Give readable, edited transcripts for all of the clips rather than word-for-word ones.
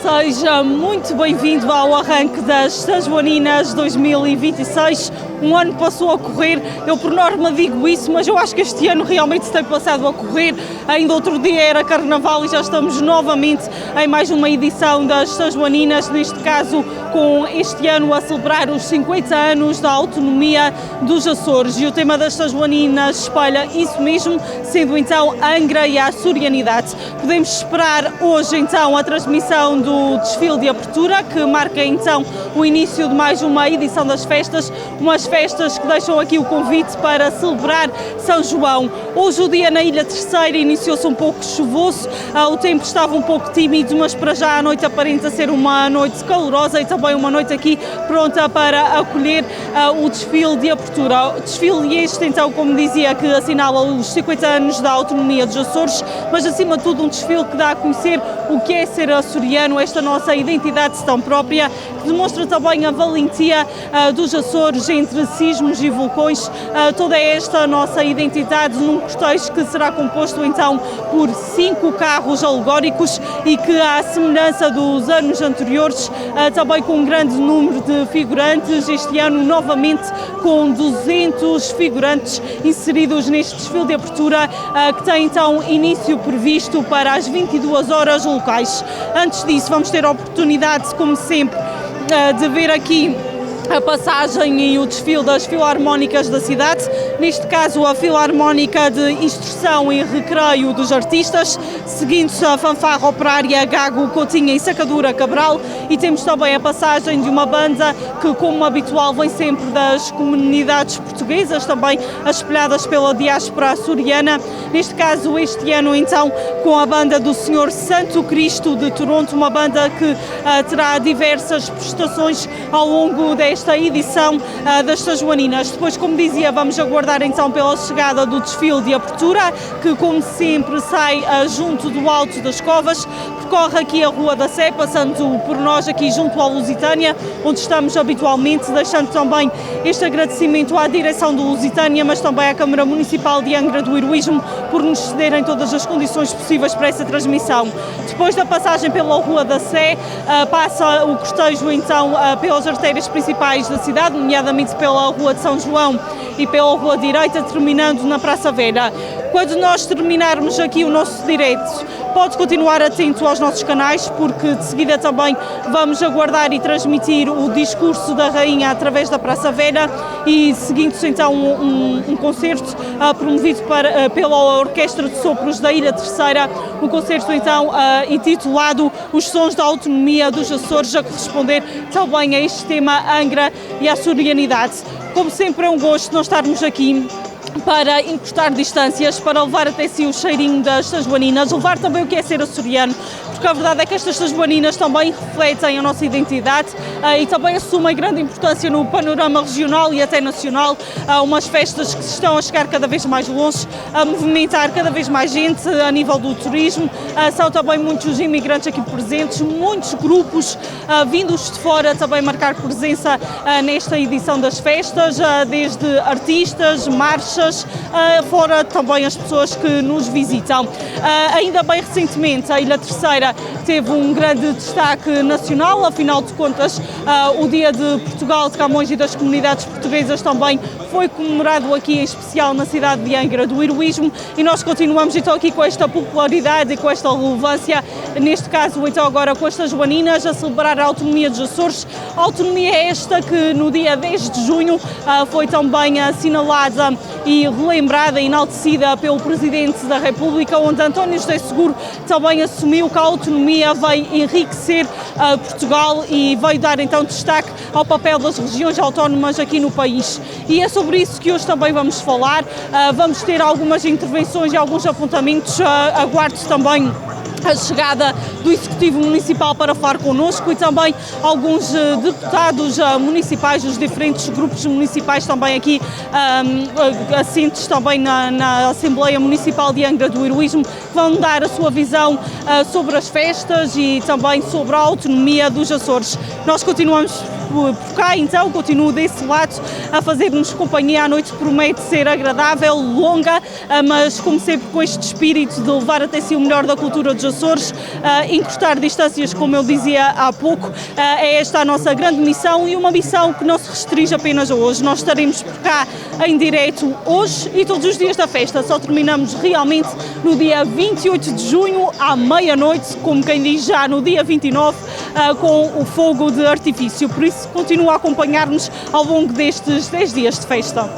Seja muito bem-vindo ao arranque das Joaninas 2026. Um ano passou a correr, eu por norma digo isso, mas eu acho que este ano realmente se tem passado a correr. Ainda outro dia era Carnaval e já estamos novamente em mais uma edição das Joaninas, neste caso com este ano a celebrar os 50 anos da autonomia dos Açores. E o tema das Joaninas espelha isso mesmo, sendo então a Angra e a açorianidade. Podemos esperar hoje então a transmissão do desfile de abertura, que marca então o início de mais uma edição das festas, umas festas que deixam aqui o convite para celebrar São João. Hoje o dia na Ilha Terceira iniciou-se um pouco chuvoso, o tempo estava um pouco tímido, mas para já a noite aparenta ser uma noite calorosa e também uma noite aqui pronta para acolher o desfile de abertura. O desfile este então, como dizia, que assinala os 50 anos da autonomia dos Açores, mas acima de tudo um desfile que dá a conhecer o que é ser açoriano, esta nossa identidade tão própria, que demonstra também a valentia dos Açores entre sismos e vulcões, toda esta nossa identidade num cortejo que será composto então por 5 carros alegóricos e que, à semelhança dos anos anteriores, também com um grande número de figurantes, este ano novamente com 200 figurantes inseridos neste desfile de abertura, que tem então início previsto para as 22 horas locais. Antes disso, vamos ter a oportunidade, como sempre, de ver aqui a passagem e o desfile das filarmónicas da cidade, neste caso a Filarmónica de Instrução e Recreio dos Artistas, seguindo-se a fanfarra operária Gago, Coutinho e Sacadura Cabral, e temos também a passagem de uma banda que, como habitual, vem sempre das comunidades portuguesas, também espelhadas pela diáspora açoriana, neste caso este ano então com a banda do Senhor Santo Cristo de Toronto, uma banda que terá diversas prestações ao longo desta edição das Joaninas. Depois, como dizia, vamos aguardar então pela chegada do desfile de abertura, que como sempre sai junto do Alto das Covas, percorre aqui a Rua da Sé, passando por nós aqui junto à Lusitânia, onde estamos habitualmente, deixando também este agradecimento à direção do Lusitânia, mas também à Câmara Municipal de Angra do Heroísmo, por nos cederem todas as condições possíveis para essa transmissão. Depois da passagem pela Rua da Sé, passa o cortejo então pelas artérias principais da cidade, nomeadamente pela Rua de São João e pela Rua Direita, terminando na Praça Velha. Quando nós terminarmos aqui o nosso direto, pode continuar atento aos nossos canais, porque de seguida também vamos aguardar e transmitir o discurso da Rainha através da Praça Velha e seguindo-se então um concerto promovido pela Orquestra de Sopros da Ilha Terceira, um concerto então intitulado Os Sons da Autonomia dos Açores, a corresponder também a este tema Angra e a açorianidade. Como sempre é um gosto nós estarmos aqui para encurtar distâncias, para levar até si o cheirinho das Joaninas, levar também o que é ser açoriano, porque a verdade é que estas Joaninas também refletem a nossa identidade e também assumem grande importância no panorama regional e até nacional, umas festas que estão a chegar cada vez mais longe, a movimentar cada vez mais gente a nível do turismo, são também muitos imigrantes aqui presentes, muitos grupos vindos de fora também marcar presença nesta edição das festas, desde artistas, marchas, fora também as pessoas que nos visitam. Ainda bem recentemente a Ilha Terceira teve um grande destaque nacional, afinal de contas o Dia de Portugal, de Camões e das comunidades portuguesas também foi comemorado aqui em especial na cidade de Angra do Heroísmo e nós continuamos então aqui com esta popularidade e com esta relevância, neste caso então agora com estas Joaninas, a celebrar a autonomia dos Açores. A autonomia é esta que no dia 10 de junho foi também assinalada e relembrada e enaltecida pelo Presidente da República, onde António José Seguro também assumiu que a autonomia veio enriquecer Portugal e veio dar então destaque ao papel das regiões autónomas aqui no país. E é sobre isso que hoje também vamos falar, vamos ter algumas intervenções e alguns apontamentos, aguardo também a chegada do Executivo Municipal para falar connosco e também alguns deputados municipais dos diferentes grupos municipais também aqui assentes também na Assembleia Municipal de Angra do Heroísmo, que vão dar a sua visão sobre as festas e também sobre a autonomia dos Açores. Nós continuamos por cá, então continuo desse lado a fazer-nos companhia. A noite promete ser agradável, longa, mas como sempre com este espírito de levar até si o melhor da cultura dos Açores, encurtar distâncias, como eu dizia há pouco. É esta a nossa grande missão e uma missão que não se restringe apenas a hoje. Nós estaremos por cá em direto hoje e todos os dias da festa. Só terminamos realmente no dia 28 de junho, à meia-noite, como quem diz, já no dia 29, com o fogo de artifício. Por isso, continua a acompanhar-nos ao longo destes 10 dias de festa.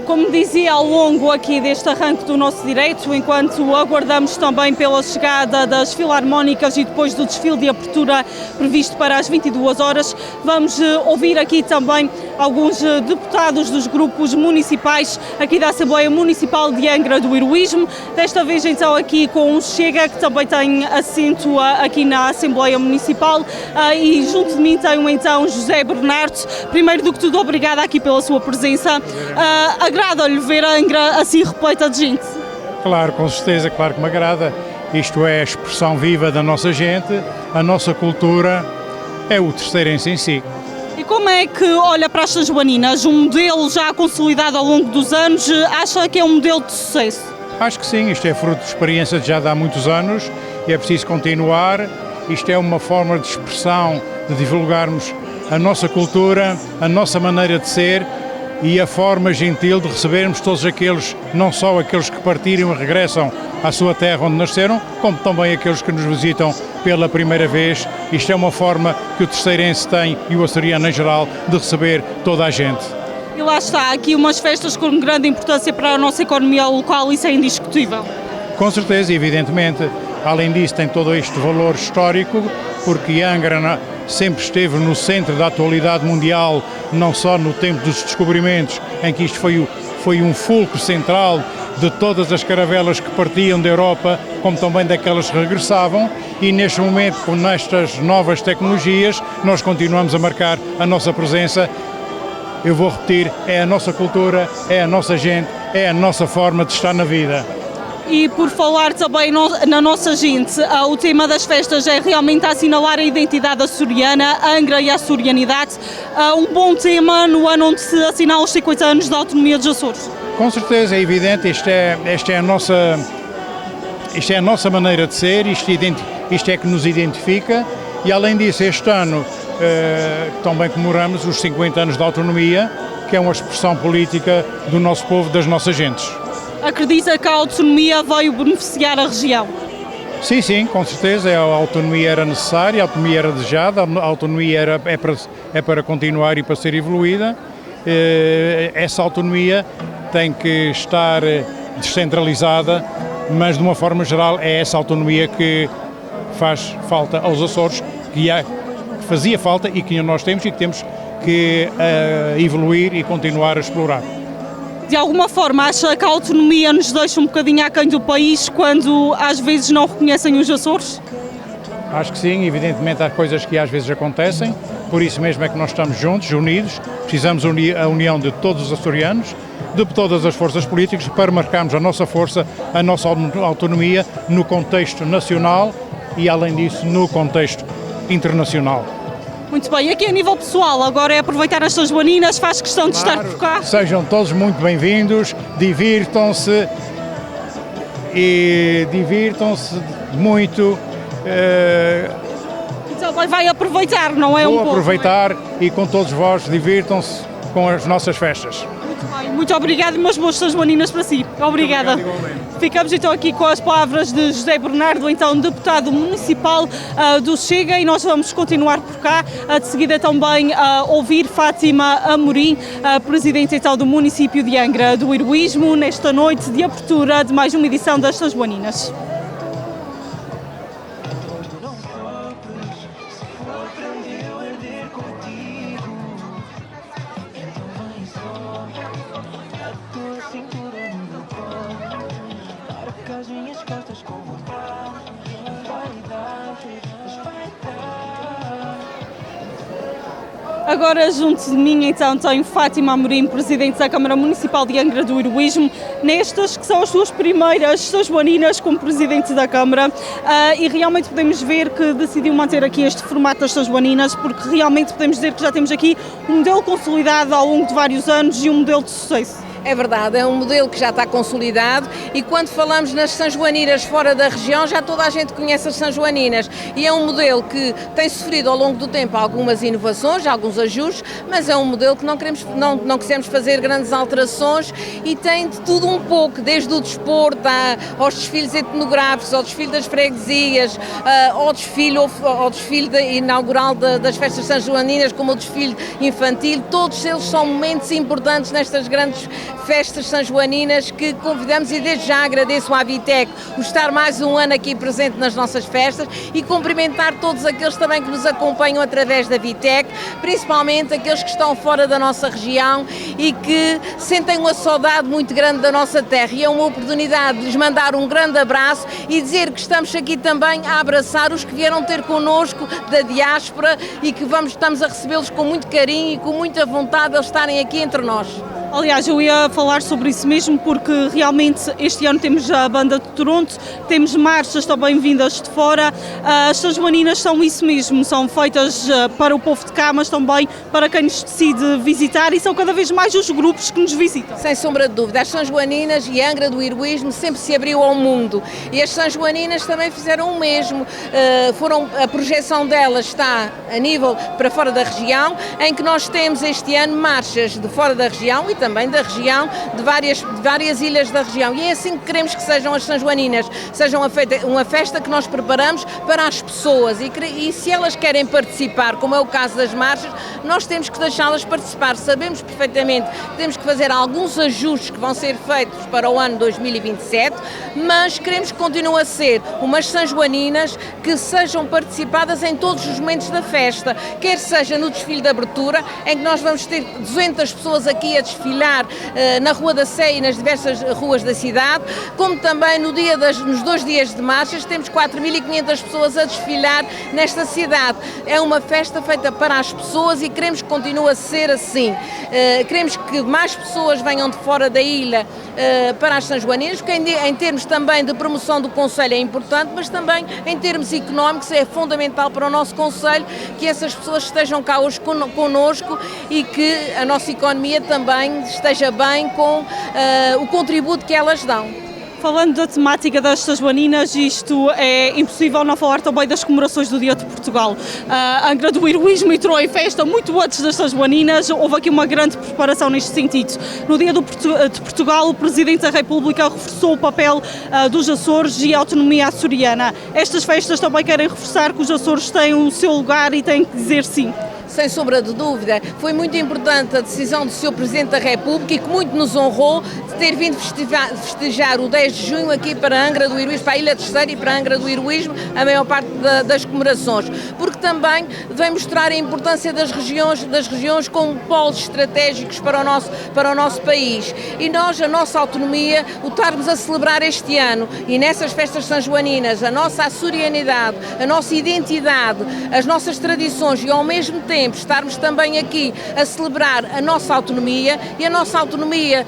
Como dizia, ao longo aqui deste arranque do nosso direito, enquanto aguardamos também pela chegada das filarmónicas e depois do desfile de abertura previsto para as 22 horas, vamos ouvir aqui também alguns deputados dos grupos municipais aqui da Assembleia Municipal de Angra do Heroísmo, desta vez então aqui com o Chega, que também tem assento aqui na Assembleia Municipal, e junto de mim tenho então José Bernardo. Primeiro do que tudo, obrigada aqui pela sua presença. Agrada-lhe ver a Angra assim repleta de gente? Claro, com certeza, claro que me agrada. Isto é a expressão viva da nossa gente, a nossa cultura, é o terceirense em si. E como é que olha para estas joaninas? Um modelo já consolidado ao longo dos anos, acha que é um modelo de sucesso? Acho que sim, isto é fruto de experiência de já de há muitos anos e é preciso continuar. Isto é uma forma de expressão, de divulgarmos a nossa cultura, a nossa maneira de ser e a forma gentil de recebermos todos aqueles, não só aqueles que partiram e regressam à sua terra onde nasceram, como também aqueles que nos visitam pela primeira vez. Isto é uma forma que o terceirense tem, e o açoriano em geral, de receber toda a gente. E lá está, aqui umas festas com grande importância para a nossa economia local, isso é indiscutível. Com certeza, evidentemente. Além disso, tem todo este valor histórico, porque Angra sempre esteve no centro da atualidade mundial, não só no tempo dos descobrimentos, em que isto foi um fulcro central de todas as caravelas que partiam da Europa, como também daquelas que regressavam, e neste momento, com estas novas tecnologias, nós continuamos a marcar a nossa presença. Eu vou repetir, é a nossa cultura, é a nossa gente, é a nossa forma de estar na vida. E por falar também na nossa gente, o tema das festas é realmente assinalar a identidade açoriana, a Angra e a açorianidade. Um bom tema no ano onde se assinala os 50 anos da autonomia dos Açores. Com certeza, é evidente, isto é a nossa maneira de ser, isto é que nos identifica, e além disso, este ano também comemoramos os 50 anos da autonomia, que é uma expressão política do nosso povo, das nossas gentes. Acredita que a autonomia veio beneficiar a região? Sim, com certeza. A autonomia era necessária, a autonomia era desejada, a autonomia é para continuar e para ser evoluída. Essa autonomia tem que estar descentralizada, mas de uma forma geral é essa autonomia que faz falta aos Açores, que fazia falta e que nós temos e que temos que evoluir e continuar a explorar. De alguma forma, acha que a autonomia nos deixa um bocadinho aquém do país quando às vezes não reconhecem os Açores? Acho que sim, evidentemente há coisas que às vezes acontecem, por isso mesmo é que nós estamos juntos, unidos, precisamos unir a união de todos os açorianos, de todas as forças políticas, para marcarmos a nossa força, a nossa autonomia no contexto nacional e, além disso, no contexto internacional. Muito bem, aqui a nível pessoal, agora é aproveitar estas joaninas, faz questão de estar por cá. Sejam todos muito bem-vindos, divirtam-se muito. Então vai aproveitar, não é? Vou aproveitar e com todos vós divirtam-se com as nossas festas. Muito bem, muito obrigado e umas boas joaninas para si. Obrigada. Ficamos então aqui com as palavras de José Bernardo, então deputado municipal do Chega, e nós vamos continuar por cá, de seguida também ouvir Fátima Amorim, presidente então do município de Angra do Heroísmo, nesta noite de abertura de mais uma edição destas joaninas. Agora, junto de mim, então, tenho Fátima Amorim, Presidente da Câmara Municipal de Angra do Heroísmo, nestas que são as suas primeiras São Joaninas como Presidente da Câmara, e realmente podemos ver que decidiu manter aqui este formato das São Joaninas, porque realmente podemos dizer que já temos aqui um modelo consolidado ao longo de vários anos e um modelo de sucesso. É verdade, é um modelo que já está consolidado e quando falamos nas São Joaninas fora da região, já toda a gente conhece as São Joaninas e é um modelo que tem sofrido ao longo do tempo algumas inovações, alguns ajustes, mas é um modelo que não quisemos fazer grandes alterações e tem de tudo um pouco, desde o desporto aos desfiles etnográficos, ao desfile das freguesias, ao desfile inaugural das festas São Joaninas, como o desfile infantil. Todos eles são momentos importantes nestas grandes festas São Joaninas que convidamos e desde já agradeço à Vitec por estar mais um ano aqui presente nas nossas festas e cumprimentar todos aqueles também que nos acompanham através da Vitec, principalmente aqueles que estão fora da nossa região e que sentem uma saudade muito grande da nossa terra e é uma oportunidade de lhes mandar um grande abraço e dizer que estamos aqui também a abraçar os que vieram ter connosco da diáspora e que estamos a recebê-los com muito carinho e com muita vontade de eles estarem aqui entre nós. Aliás, eu ia falar sobre isso mesmo porque realmente este ano temos a Banda de Toronto, temos marchas também vindas de fora. As São Joaninas são isso mesmo, são feitas para o povo de cá, mas também para quem nos decide visitar e são cada vez mais os grupos que nos visitam. Sem sombra de dúvida, as São Joaninas e Angra do Heroísmo sempre se abriu ao mundo e as São Joaninas também fizeram o mesmo. A projeção delas está a nível para fora da região, em que nós temos este ano marchas de fora da região e também da região, de várias ilhas da região. E é assim que queremos que sejam as São Joaninas, sejam uma festa que nós preparamos para as pessoas e se elas querem participar, como é o caso das marchas, nós temos que deixá-las participar. Sabemos perfeitamente que temos que fazer alguns ajustes que vão ser feitos para o ano 2027, mas queremos que continue a ser umas São Joaninas que sejam participadas em todos os momentos da festa, quer seja no desfile de abertura, em que nós vamos ter 200 pessoas aqui a desfilar na Rua da Sé e nas diversas ruas da cidade, como também nos 2 dias de marchas temos 4.500 pessoas a desfilar nesta cidade. É uma festa feita para as pessoas e queremos que continue a ser assim. Queremos que mais pessoas venham de fora da ilha para as São Joaninas, porque em termos também de promoção do Concelho é importante, mas também em termos económicos é fundamental para o nosso Concelho que essas pessoas estejam cá hoje connosco e que a nossa economia também esteja bem com o contributo que elas dão. Falando da temática das São Joaninas, isto é impossível não falar também das comemorações do Dia de Portugal. A Angra do Heroísmo entrou em festa muito antes das São Joaninas, houve aqui uma grande preparação neste sentido. No Dia de Portugal, o Presidente da República reforçou o papel dos Açores e a autonomia açoriana. Estas festas também querem reforçar que os Açores têm o seu lugar e têm que dizer sim. Sem sombra de dúvida, foi muito importante a decisão do Sr. Presidente da República e que muito nos honrou de ter vindo festejar o 10 de junho aqui para Angra do Heroísmo, para a Ilha Terceira e para Angra do Heroísmo, a maior parte das comemorações, porque também vem mostrar a importância das regiões como polos estratégicos para o nosso país. E nós, a nossa autonomia, o estarmos a celebrar este ano e nessas festas São Joaninas, a nossa açorianidade, a nossa identidade, as nossas tradições e ao mesmo tempo estarmos também aqui a celebrar a nossa autonomia e a nossa autonomia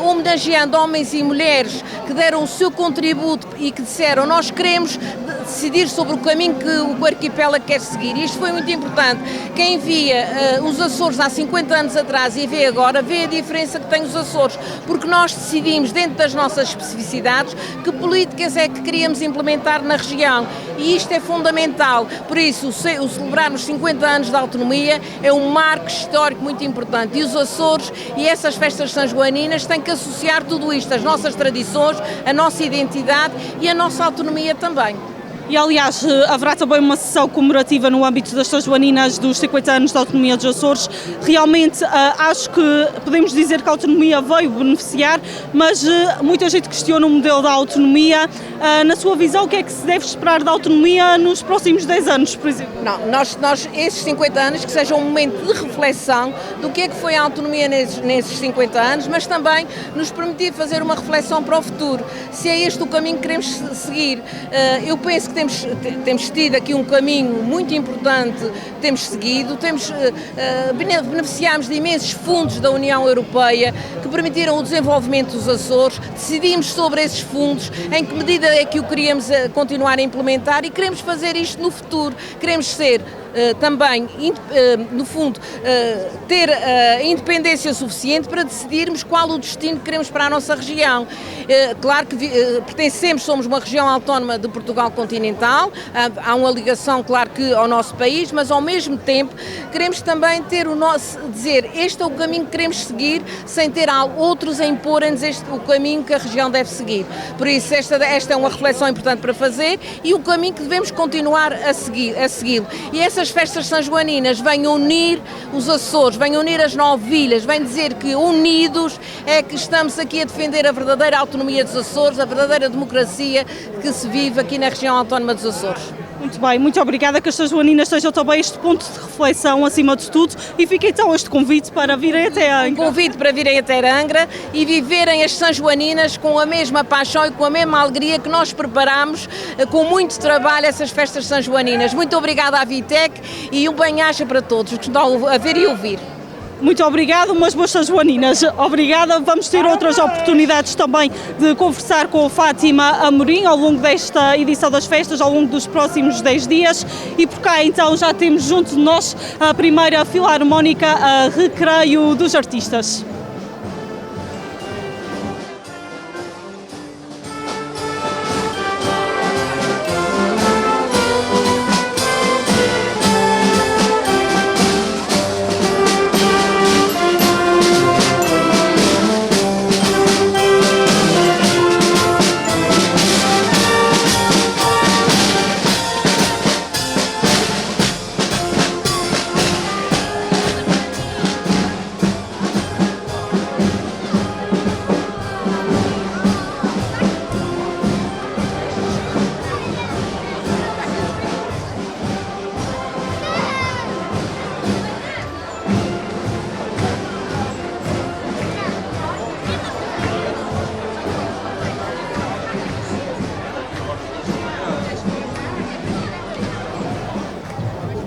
homenageando homens e mulheres que deram o seu contributo e que disseram nós queremos decidir sobre o caminho que o arquipélago quer seguir. E isto foi muito importante. Quem via os Açores há 50 anos atrás e vê agora, vê a diferença que tem os Açores, porque nós decidimos dentro das nossas especificidades que políticas é que queríamos implementar na região e isto é fundamental. Por isso, o celebrarmos 50 anos de autonomia é um marco histórico muito importante e os Açores e essas festas São Joaninas têm que associar tudo isto, as nossas tradições, a nossa identidade e a nossa autonomia também. E, aliás, haverá também uma sessão comemorativa no âmbito das São Joaninas dos 50 anos da autonomia dos Açores. Realmente, acho que podemos dizer que a autonomia veio beneficiar, mas muita gente questiona o modelo da autonomia. Na sua visão, o que é que se deve esperar da autonomia nos próximos 10 anos, por exemplo? Não, nós esses 50 anos que sejam um momento de reflexão do que é que foi a autonomia nesses 50 anos, mas também nos permitir fazer uma reflexão para o futuro. Se é este o caminho que queremos seguir, eu penso que temos tido aqui um caminho muito importante, temos seguido, beneficiámos de imensos fundos da União Europeia que permitiram o desenvolvimento dos Açores, decidimos sobre esses fundos, em que medida é que o queríamos continuar a implementar e queremos fazer isto no futuro, queremos ser também, no fundo, ter independência suficiente para decidirmos qual o destino que queremos para a nossa região. Claro que pertencemos, somos uma região autónoma de Portugal continental, há uma ligação, claro que ao nosso país, mas ao mesmo tempo queremos também ter dizer este é o caminho que queremos seguir, sem ter outros a imporem-nos o caminho que a região deve seguir. Por isso esta é uma reflexão importante para fazer e o caminho que devemos continuar a segui-lo. E essas festas sanjoaninas vêm unir os Açores, vêm unir as 9 ilhas, vêm dizer que unidos é que estamos aqui a defender a verdadeira autonomia dos Açores, a verdadeira democracia que se vive aqui na região autónoma dos Açores. Muito bem, muito obrigada, que as sanjoaninas sejam também este ponto de reflexão acima de tudo e fica então este convite para virem até Angra. Um convite para virem até Angra e viverem as sanjoaninas com a mesma paixão e com a mesma alegria que nós preparamos com muito trabalho essas festas sanjoaninas. Muito obrigada à Vitec e um bem-aja para todos que estão a ver e ouvir. Muito obrigada, umas boas sanjoaninas. Obrigada, vamos ter outras oportunidades também de conversar com a Fátima Amorim ao longo desta edição das festas, ao longo dos próximos 10 dias. E por cá então já temos junto de nós a primeira Filarmónica a Recreio dos Artistas.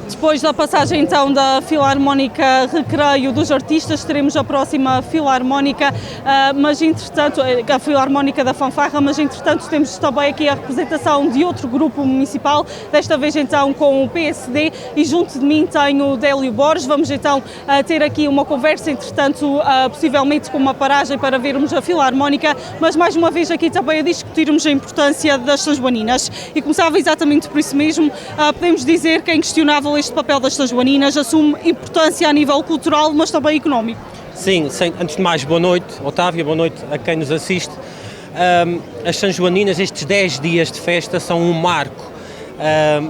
Depois da passagem então da Filarmónica Recreio dos Artistas, teremos a próxima Filarmónica, mas entretanto, a Filarmónica da Fanfarra, mas entretanto temos também aqui a representação de outro grupo municipal, desta vez então com o PSD, e junto de mim tenho o Délio Borges. Vamos então ter aqui uma conversa, entretanto possivelmente com uma paragem para vermos a Filarmónica, mas mais uma vez aqui também a discutirmos a importância das sanjoaninas. E começava exatamente por isso mesmo, podemos dizer que é inquestionável este papel das sanjoaninas, assume importância a nível cultural, mas também económico. Sim, antes de mais, boa noite, Otávia, boa noite a quem nos assiste. As sanjoaninas, estes 10 dias de festa, são um marco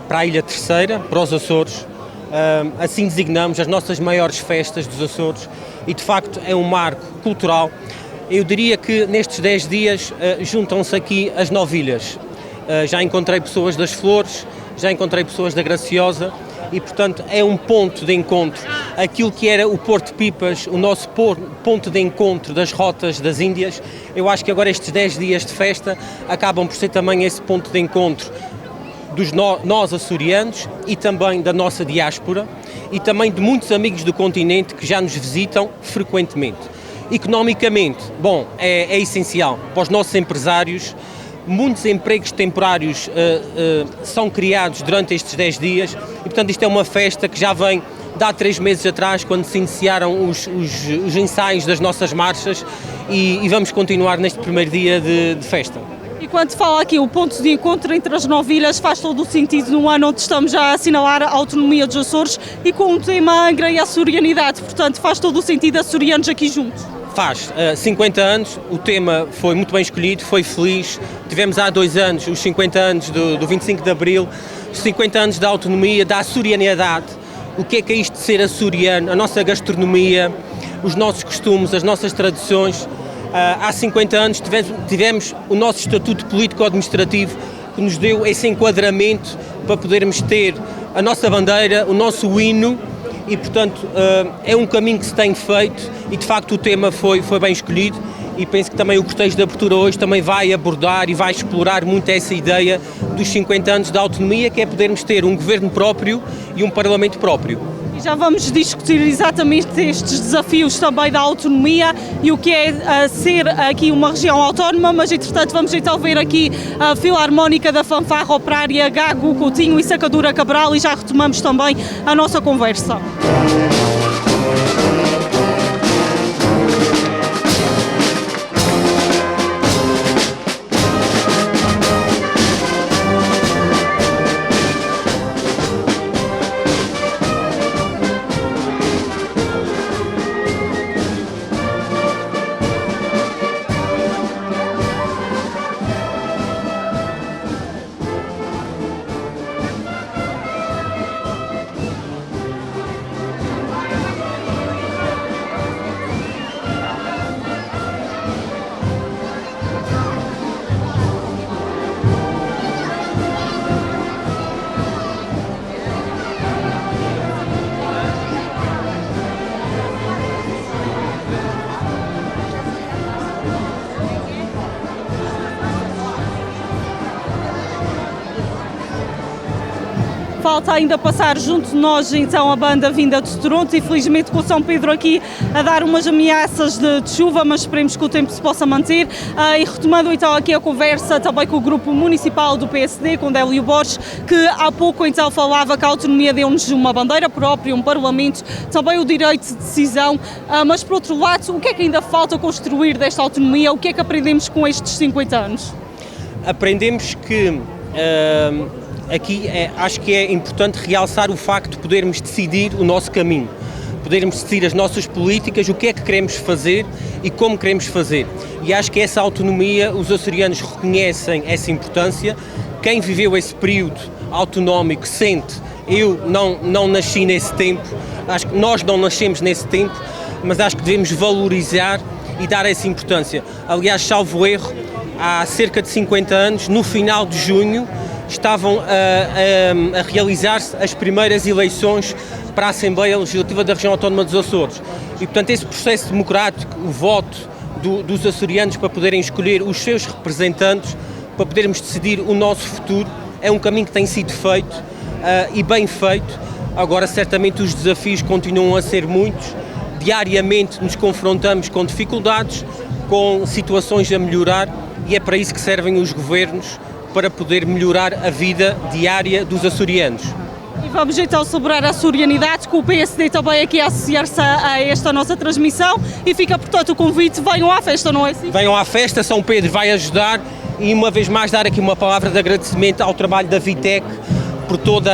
para a Ilha Terceira, para os Açores. Assim designamos as nossas maiores festas dos Açores e, de facto, é um marco cultural. Eu diria que nestes 10 dias juntam-se aqui as 9 ilhas. Já encontrei pessoas das Flores, já encontrei pessoas da Graciosa e, portanto, é um ponto de encontro. Aquilo que era o Porto Pipas, o nosso ponto de encontro das rotas das Índias, eu acho que agora estes 10 dias de festa acabam por ser também esse ponto de encontro dos nós açorianos e também da nossa diáspora e também de muitos amigos do continente que já nos visitam frequentemente. Economicamente, bom, é essencial para os nossos empresários. Muitos empregos temporários são criados durante estes 10 dias e, portanto, isto é uma festa que já vem de há 3 meses atrás, quando se iniciaram os ensaios das nossas marchas e vamos continuar neste primeiro dia de festa. E quando se fala aqui o ponto de encontro entre as 9 ilhas, faz todo o sentido num ano onde estamos a assinalar a autonomia dos Açores e com o tema Angra e a açorianidade, portanto faz todo o sentido açorianos aqui juntos. Faz 50 anos, o tema foi muito bem escolhido, foi feliz. Tivemos há 2 anos os 50 anos do 25 de Abril, os 50 anos da autonomia, da açorianidade. O que é isto de ser açoriano? A nossa gastronomia, os nossos costumes, as nossas tradições. Há 50 anos tivemos o nosso estatuto político-administrativo que nos deu esse enquadramento para podermos ter a nossa bandeira, o nosso hino. E, portanto, é um caminho que se tem feito e, de facto, o tema foi bem escolhido e penso que também o cortejo de abertura hoje também vai abordar e vai explorar muito essa ideia dos 50 anos da autonomia, que é podermos ter um governo próprio e um parlamento próprio. E já vamos discutir exatamente estes desafios também da autonomia e o que é ser aqui uma região autónoma, mas entretanto vamos então ver aqui a Filarmónica da Fanfarra Operária Gago, Coutinho e Sacadura Cabral e já retomamos também a nossa conversa. Falta ainda passar junto de nós então a banda vinda de Toronto, infelizmente com o São Pedro aqui a dar umas ameaças de chuva, mas esperemos que o tempo se possa manter. E retomando então aqui a conversa também com o grupo municipal do PSD, com Délio Borges, que há pouco então falava que a autonomia deu-nos uma bandeira própria, um parlamento, também o direito de decisão, mas por outro lado, o que é que ainda falta construir desta autonomia? O que é que aprendemos com estes 50 anos? Aprendemos que aqui acho que é importante realçar o facto de podermos decidir o nosso caminho, podermos decidir as nossas políticas, o que é que queremos fazer e como queremos fazer. E acho que essa autonomia, os açorianos reconhecem essa importância. Quem viveu esse período autonómico sente, eu não nasci nesse tempo, acho que nós não nascemos nesse tempo, mas acho que devemos valorizar e dar essa importância. Aliás, salvo erro, há cerca de 50 anos, no final de junho, estavam a realizar-se as primeiras eleições para a Assembleia Legislativa da Região Autónoma dos Açores. E, portanto, esse processo democrático, o voto dos açorianos para poderem escolher os seus representantes, para podermos decidir o nosso futuro, é um caminho que tem sido feito e bem feito. Agora, certamente, os desafios continuam a ser muitos. Diariamente nos confrontamos com dificuldades, com situações a melhorar, e é para isso que servem os governos, para poder melhorar a vida diária dos açorianos. E vamos então celebrar a açorianidade, com o PSD também aqui a associar-se a esta nossa transmissão, e fica portanto o convite, venham à festa, não é assim? Venham à festa, São Pedro vai ajudar, e uma vez mais dar aqui uma palavra de agradecimento ao trabalho da Vitec por toda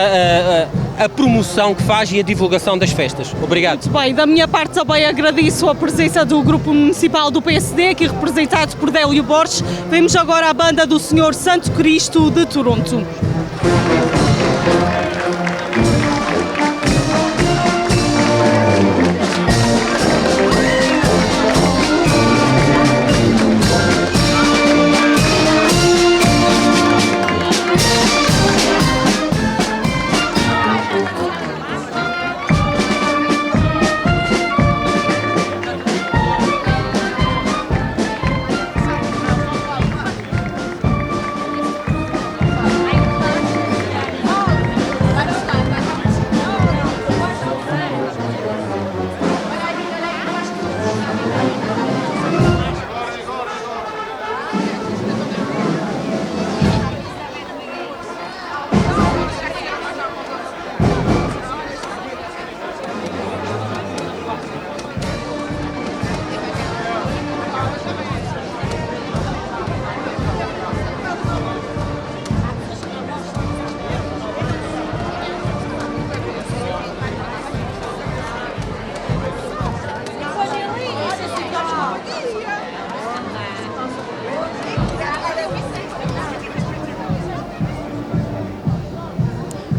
a promoção que faz e a divulgação das festas. Obrigado. Muito bem, da minha parte também agradeço a presença do Grupo Municipal do PSD, aqui representado por Délio Borges. Vemos agora a banda do Senhor Santo Cristo de Toronto.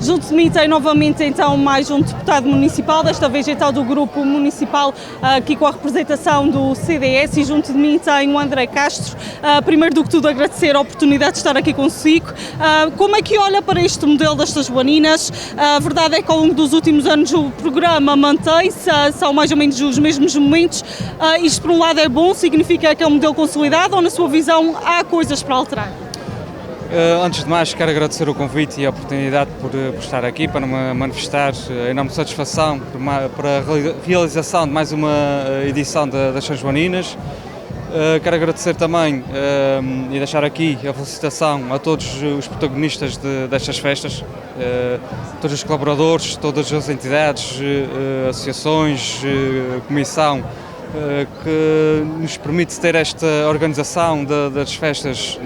Junto de mim tem novamente então mais um deputado municipal, desta vez então do grupo municipal, aqui com a representação do CDS, e junto de mim tem o André Castro. Primeiro do que tudo agradecer a oportunidade de estar aqui consigo. Como é que olha para este modelo destas joaninas? A verdade é que ao longo dos últimos anos o programa mantém-se, são mais ou menos os mesmos momentos. Isto por um lado é bom, significa que é um modelo consolidado, ou na sua visão há coisas para alterar? Antes de mais, quero agradecer o convite e a oportunidade por estar aqui para me manifestar a enorme satisfação por a realização de mais uma edição das São Joaninas. Quero agradecer também e deixar aqui a felicitação a todos os protagonistas destas festas, todos os colaboradores, todas as entidades, associações, comissão, que nos permite ter esta organização das festas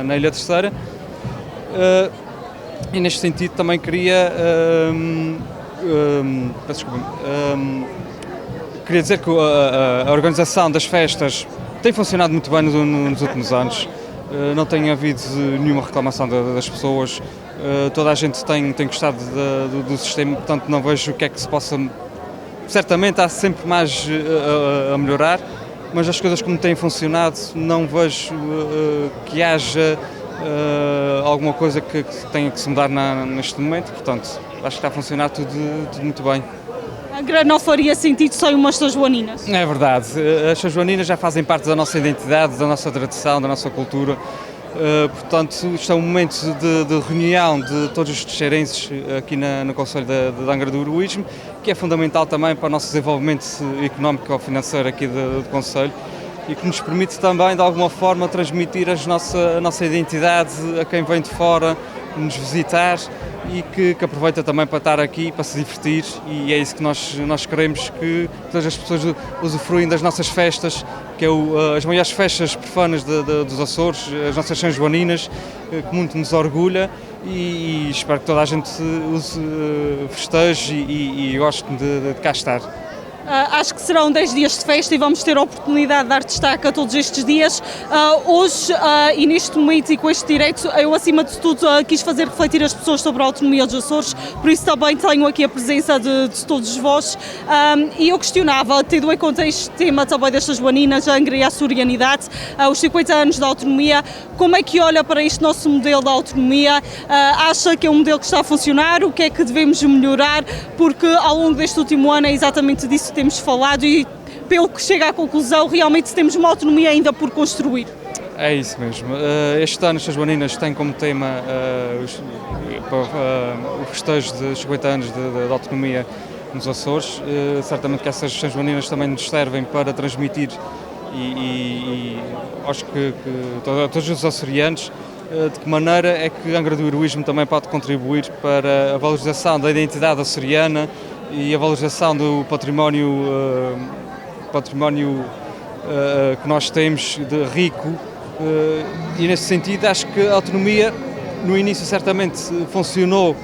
na Ilha Terceira. E neste sentido também queria dizer que a organização das festas tem funcionado muito bem nos últimos anos. Não tem havido nenhuma reclamação das pessoas, toda a gente tem gostado do sistema, portanto não vejo o que é que se possa. Certamente há sempre mais a melhorar, mas as coisas como têm funcionado, não vejo que haja alguma coisa que tenha que se mudar neste momento, portanto acho que está a funcionar tudo muito bem. Angra não faria sentido sem umas São Joaninas? É verdade, as São Joaninas já fazem parte da nossa identidade, da nossa tradição, da nossa cultura. Portanto, isto é um momento de reunião de todos os terceirenses aqui no Concelho de Angra do Heroísmo, que é fundamental também para o nosso desenvolvimento económico e financeiro aqui do Concelho, e que nos permite também, de alguma forma, transmitir a nossa identidade a quem vem de fora nos visitar e que aproveita também para estar aqui, para se divertir, e é isso que nós queremos, que todas as pessoas usufruem das nossas festas, que é as maiores festas profanas dos Açores, as nossas São Joaninas, que muito nos orgulha, e espero que toda a gente festeje e goste de cá estar. Acho que serão 10 dias de festa e vamos ter a oportunidade de dar destaque a todos estes dias. Hoje, e neste momento e com este direito, eu acima de tudo quis fazer refletir as pessoas sobre a autonomia dos Açores, por isso também tenho aqui a presença de todos vós. E eu questionava, tendo em conta este tema também destas joaninas, a Angra e a açorianidade, os 50 anos da autonomia, como é que olha para este nosso modelo da autonomia? Acha que é um modelo que está a funcionar? O que é que devemos melhorar? Porque ao longo deste último ano é exatamente disso que temos falado e, pelo que chega à conclusão, realmente temos uma autonomia ainda por construir. É isso mesmo. Este ano as São Joaninas têm como tema o festejo dos 50 anos de autonomia nos Açores. Certamente que essas São Joaninas também nos servem para transmitir e acho que todos os açorianos de que maneira é que Angra do Heroísmo também pode contribuir para a valorização da identidade açoriana e a valorização do património que nós temos de rico, e nesse sentido acho que a autonomia no início certamente funcionou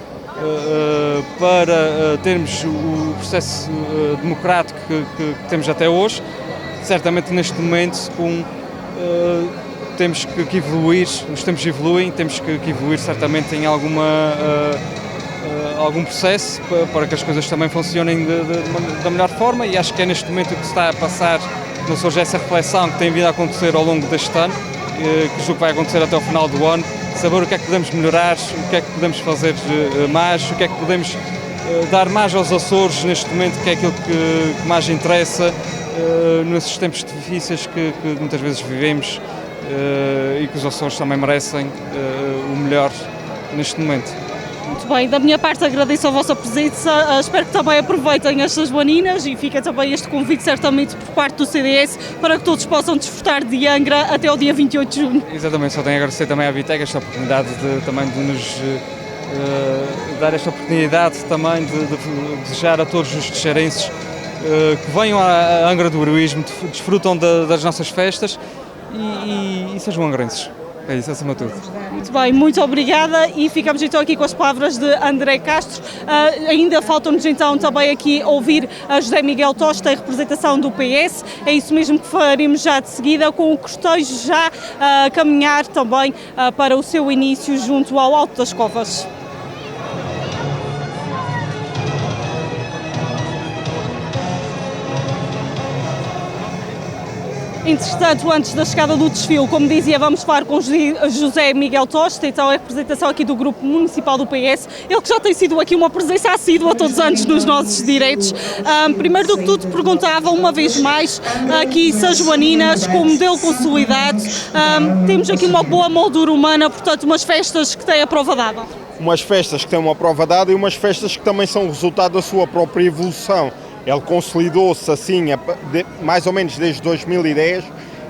para termos o processo democrático que temos até hoje. Certamente neste momento temos que evoluir, os tempos evoluem, temos que evoluir certamente em algum processo para que as coisas também funcionem da melhor forma, e acho que é neste momento que se está a passar no Açores essa reflexão que tem vindo a acontecer ao longo deste ano, que julgo que vai acontecer até o final do ano, saber o que é que podemos melhorar, o que é que podemos fazer mais, o que é que podemos dar mais aos Açores neste momento, que é aquilo que mais interessa nesses tempos difíceis que muitas vezes vivemos, e que os Açores também merecem o melhor neste momento. Muito bem, da minha parte agradeço a vossa presença, espero que também aproveitem estas joaninas e fica também este convite certamente por parte do CDS para que todos possam desfrutar de Angra até o dia 28 de junho. Exatamente, só tenho a agradecer também à Vitec esta oportunidade de nos dar esta oportunidade também de desejar a todos os terceirenses que venham à Angra do Heroísmo, desfrutam das nossas festas e sejam angrenses. É isso, acima de tudo. Muito bem, muito obrigada, e ficamos então aqui com as palavras de André Castro. Ainda faltam-nos então também aqui ouvir a José Miguel Tosta, em representação do PS. É isso mesmo que faremos já de seguida, com o cortejo já a caminhar também para o seu início junto ao Alto das Covas. Entretanto, antes da chegada do desfile, como dizia, vamos falar com José Miguel Tosta, então é a representação aqui do Grupo Municipal do PS, ele que já tem sido aqui uma presença assídua todos os anos nos nossos direitos. Primeiro do que tudo, perguntava uma vez mais, aqui São Joaninas, com o modelo consolidado, temos aqui uma boa moldura humana, portanto, umas festas que têm a prova dada. Umas festas que têm uma prova dada e umas festas que também são o resultado da sua própria evolução. Ele consolidou-se assim mais ou menos desde 2010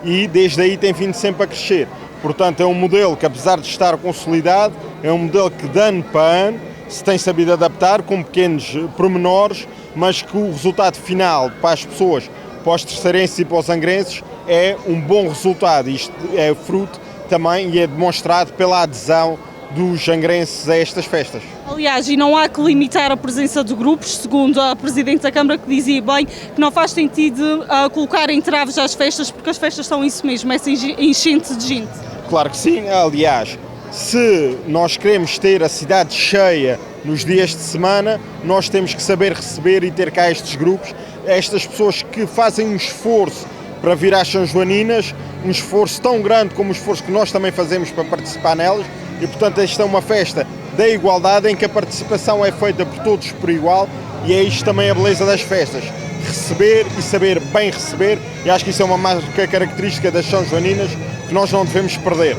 e desde aí tem vindo sempre a crescer. Portanto, é um modelo que, apesar de estar consolidado, é um modelo que de ano para ano se tem sabido adaptar com pequenos pormenores, mas que o resultado final para as pessoas, para os terceirenses e para os angrenses, é um bom resultado. Isto é fruto também e é demonstrado pela adesão dos angrenses a estas festas. Aliás, e não há que limitar a presença de grupos, segundo a Presidente da Câmara, que dizia bem que não faz sentido colocar entraves às festas, porque as festas são isso mesmo, essa enchente de gente. Claro que sim, aliás, se nós queremos ter a cidade cheia nos dias de semana, nós temos que saber receber e ter cá estes grupos, estas pessoas que fazem um esforço para vir às São Joaninas, um esforço tão grande como o esforço que nós também fazemos para participar nelas, e portanto esta é uma festa da igualdade em que a participação é feita por todos por igual, e é isto também a beleza das festas, receber e saber bem receber, e acho que isso é uma marca característica das São Joaninas que nós não devemos perder.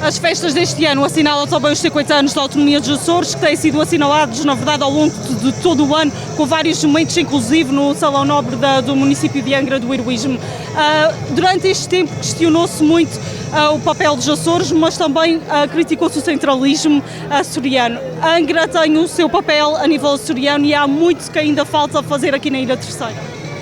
As festas deste ano assinalam também os 50 anos da autonomia dos Açores, que têm sido assinalados, na verdade, ao longo de todo o ano, com vários momentos, inclusive no Salão Nobre do município de Angra do Heroísmo. Durante este tempo questionou-se muito o papel dos Açores, mas também criticou-se o centralismo açoriano. Angra tem o seu papel a nível açoriano e há muito que ainda falta fazer aqui na Ilha Terceira.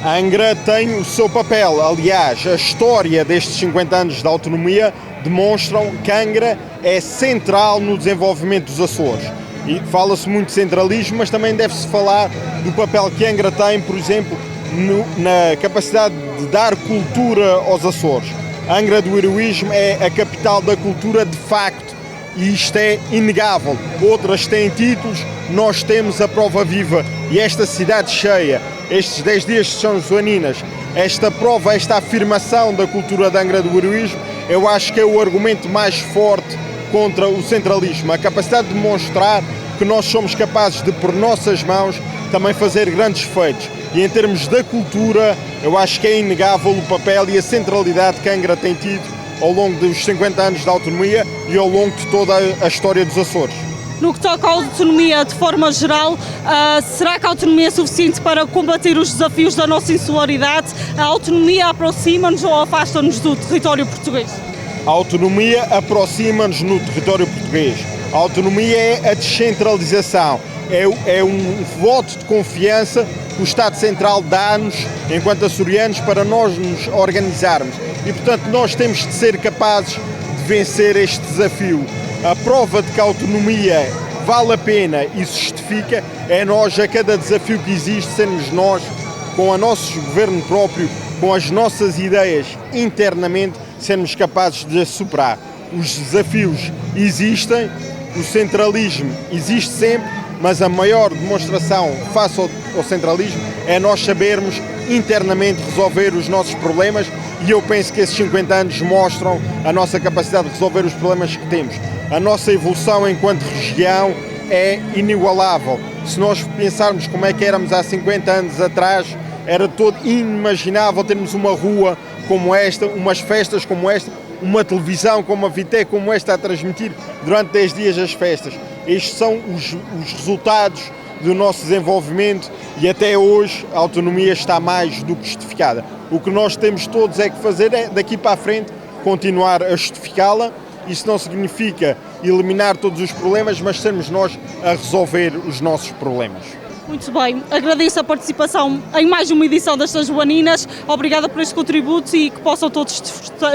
Angra tem o seu papel, aliás, a história destes 50 anos de autonomia demonstram que Angra é central no desenvolvimento dos Açores. E fala-se muito de centralismo, mas também deve-se falar do papel que Angra tem, por exemplo, na capacidade de dar cultura aos Açores. Angra do Heroísmo é a capital da cultura de facto, e isto é inegável. Outras têm títulos, nós temos a prova viva, e esta cidade cheia, estes 10 dias de São Joaninas, esta prova, esta afirmação da cultura de Angra do Heroísmo, eu acho que é o argumento mais forte contra o centralismo, a capacidade de demonstrar que nós somos capazes de, por nossas mãos, também fazer grandes feitos. E em termos da cultura, eu acho que é inegável o papel e a centralidade que Angra tem tido ao longo dos 50 anos de autonomia e ao longo de toda a história dos Açores. No que toca à autonomia de forma geral, será que a autonomia é suficiente para combater os desafios da nossa insularidade? A autonomia aproxima-nos ou afasta-nos do território português? A autonomia aproxima-nos no território português. A autonomia é a descentralização, é um voto de confiança que o Estado Central dá-nos, enquanto açorianos, para nós nos organizarmos. E, portanto, nós temos de ser capazes de vencer este desafio. A prova de que a autonomia vale a pena e se justifica é nós, a cada desafio que existe, sermos nós, com o nosso governo próprio, com as nossas ideias internamente, sermos capazes de superar. Os desafios existem, o centralismo existe sempre, mas a maior demonstração face ao centralismo é nós sabermos internamente resolver os nossos problemas, e eu penso que esses 50 anos mostram a nossa capacidade de resolver os problemas que temos. A nossa evolução enquanto região é inigualável. Se nós pensarmos como é que éramos há 50 anos atrás, era todo inimaginável termos uma rua como esta, umas festas como esta, uma televisão como a Vitec como esta a transmitir durante 10 dias as festas. Estes são os resultados do nosso desenvolvimento e até hoje a autonomia está mais do que justificada. O que nós temos todos é que fazer é, daqui para a frente, continuar a justificá-la. Isso não significa eliminar todos os problemas, mas sermos nós a resolver os nossos problemas. Muito bem, agradeço a participação em mais uma edição das São Joaninas, obrigada por este contributo e que possam todos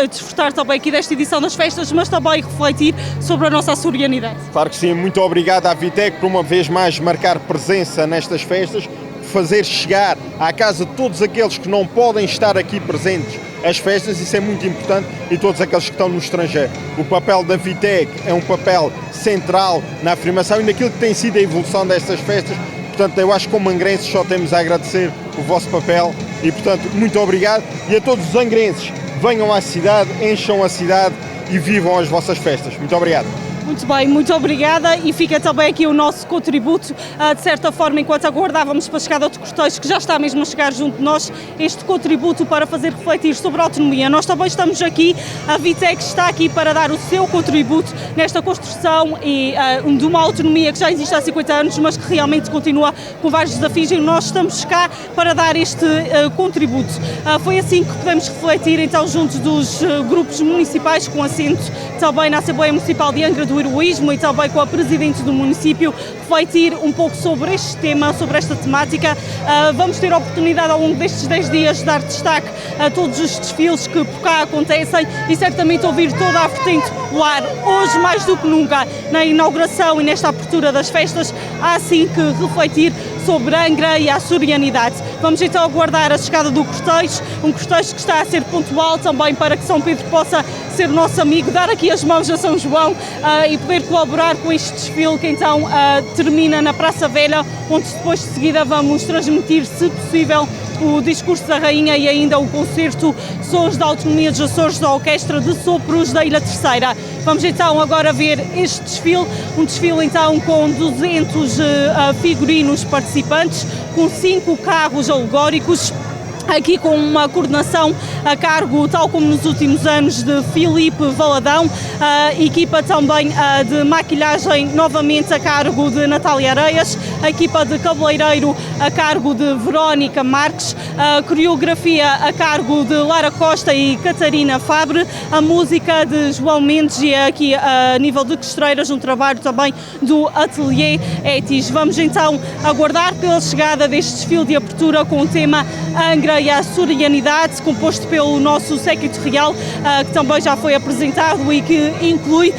desfrutar também aqui desta edição das festas, mas também refletir sobre a nossa açorianidade. Claro que sim, muito obrigado à Vitec por uma vez mais marcar presença nestas festas, fazer chegar à casa de todos aqueles que não podem estar aqui presentes as festas, isso é muito importante, e todos aqueles que estão no estrangeiro. O papel da Vitec é um papel central na afirmação e naquilo que tem sido a evolução destas festas. Portanto, eu acho que como angrenses só temos a agradecer o vosso papel e, portanto, muito obrigado. E a todos os angrenses, venham à cidade, encham a cidade e vivam as vossas festas. Muito obrigado. Muito bem, muito obrigada, e fica também aqui o nosso contributo, de certa forma, enquanto aguardávamos para a chegada do cortejo, que já está mesmo a chegar junto de nós, este contributo para fazer refletir sobre a autonomia. Nós também estamos aqui, a Vitec está aqui para dar o seu contributo nesta construção de uma autonomia que já existe há 50 anos, mas que realmente continua com vários desafios, e nós estamos cá para dar este contributo. Foi assim que podemos refletir, então, junto dos grupos municipais, com assento também na Assembleia Municipal de Angra do Heroísmo e também com a Presidente do município, refletir um pouco sobre este tema, sobre esta temática. Vamos ter a oportunidade ao longo destes 10 dias de dar destaque a todos os desfiles que por cá acontecem e certamente ouvir toda a vertente popular. Hoje, mais do que nunca, na inauguração e nesta abertura das festas, há sim que refletir sobre Angra e a açorianidade. Vamos então aguardar a chegada do cortejo, um cortejo que está a ser pontual também para que São Pedro possa ser o nosso amigo, dar aqui as mãos a São João e poder colaborar com este desfile que então termina na Praça Velha, onde depois de seguida vamos transmitir, se possível, o discurso da Rainha e ainda o concerto Sons da Autonomia dos Açores da Orquestra de Sopros da Ilha Terceira. Vamos então agora ver este desfile, um desfile então com 200 figurinos participantes, com 5 carros alegóricos, aqui com uma coordenação a cargo, tal como nos últimos anos, de Filipe Valadão, a equipa também de maquilhagem novamente a cargo de Natália Areias, a equipa de cabeleireiro a cargo de Verónica Marques, a coreografia a cargo de Lara Costa e Catarina Fabre, a música de João Mendes e aqui a nível de costureiras um trabalho também do Atelier Etis. Vamos então aguardar pela chegada deste desfile de abertura com o tema Angra e a açorianidade, composto pelo nosso séquito real, que também já foi apresentado e que inclui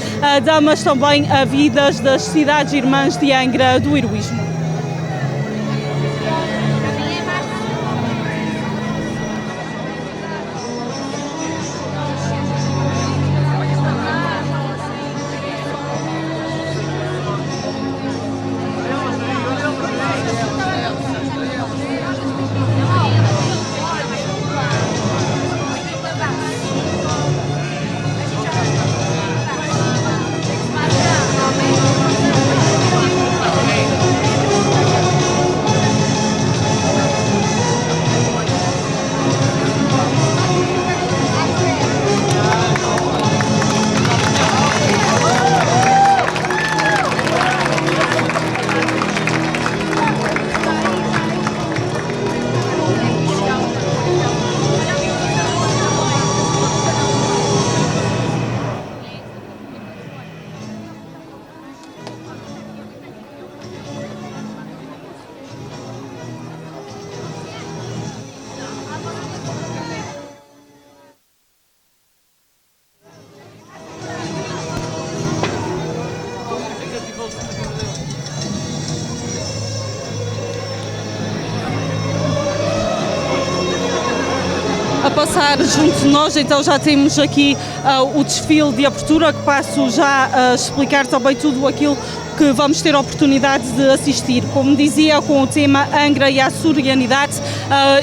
damas também vidas das cidades irmãs de Angra do Heroísmo. A passar junto de nós, então já temos aqui o desfile de abertura, que passo já a explicar também tudo aquilo que vamos ter a oportunidade de assistir. Como dizia, com o tema Angra e a açorianidade,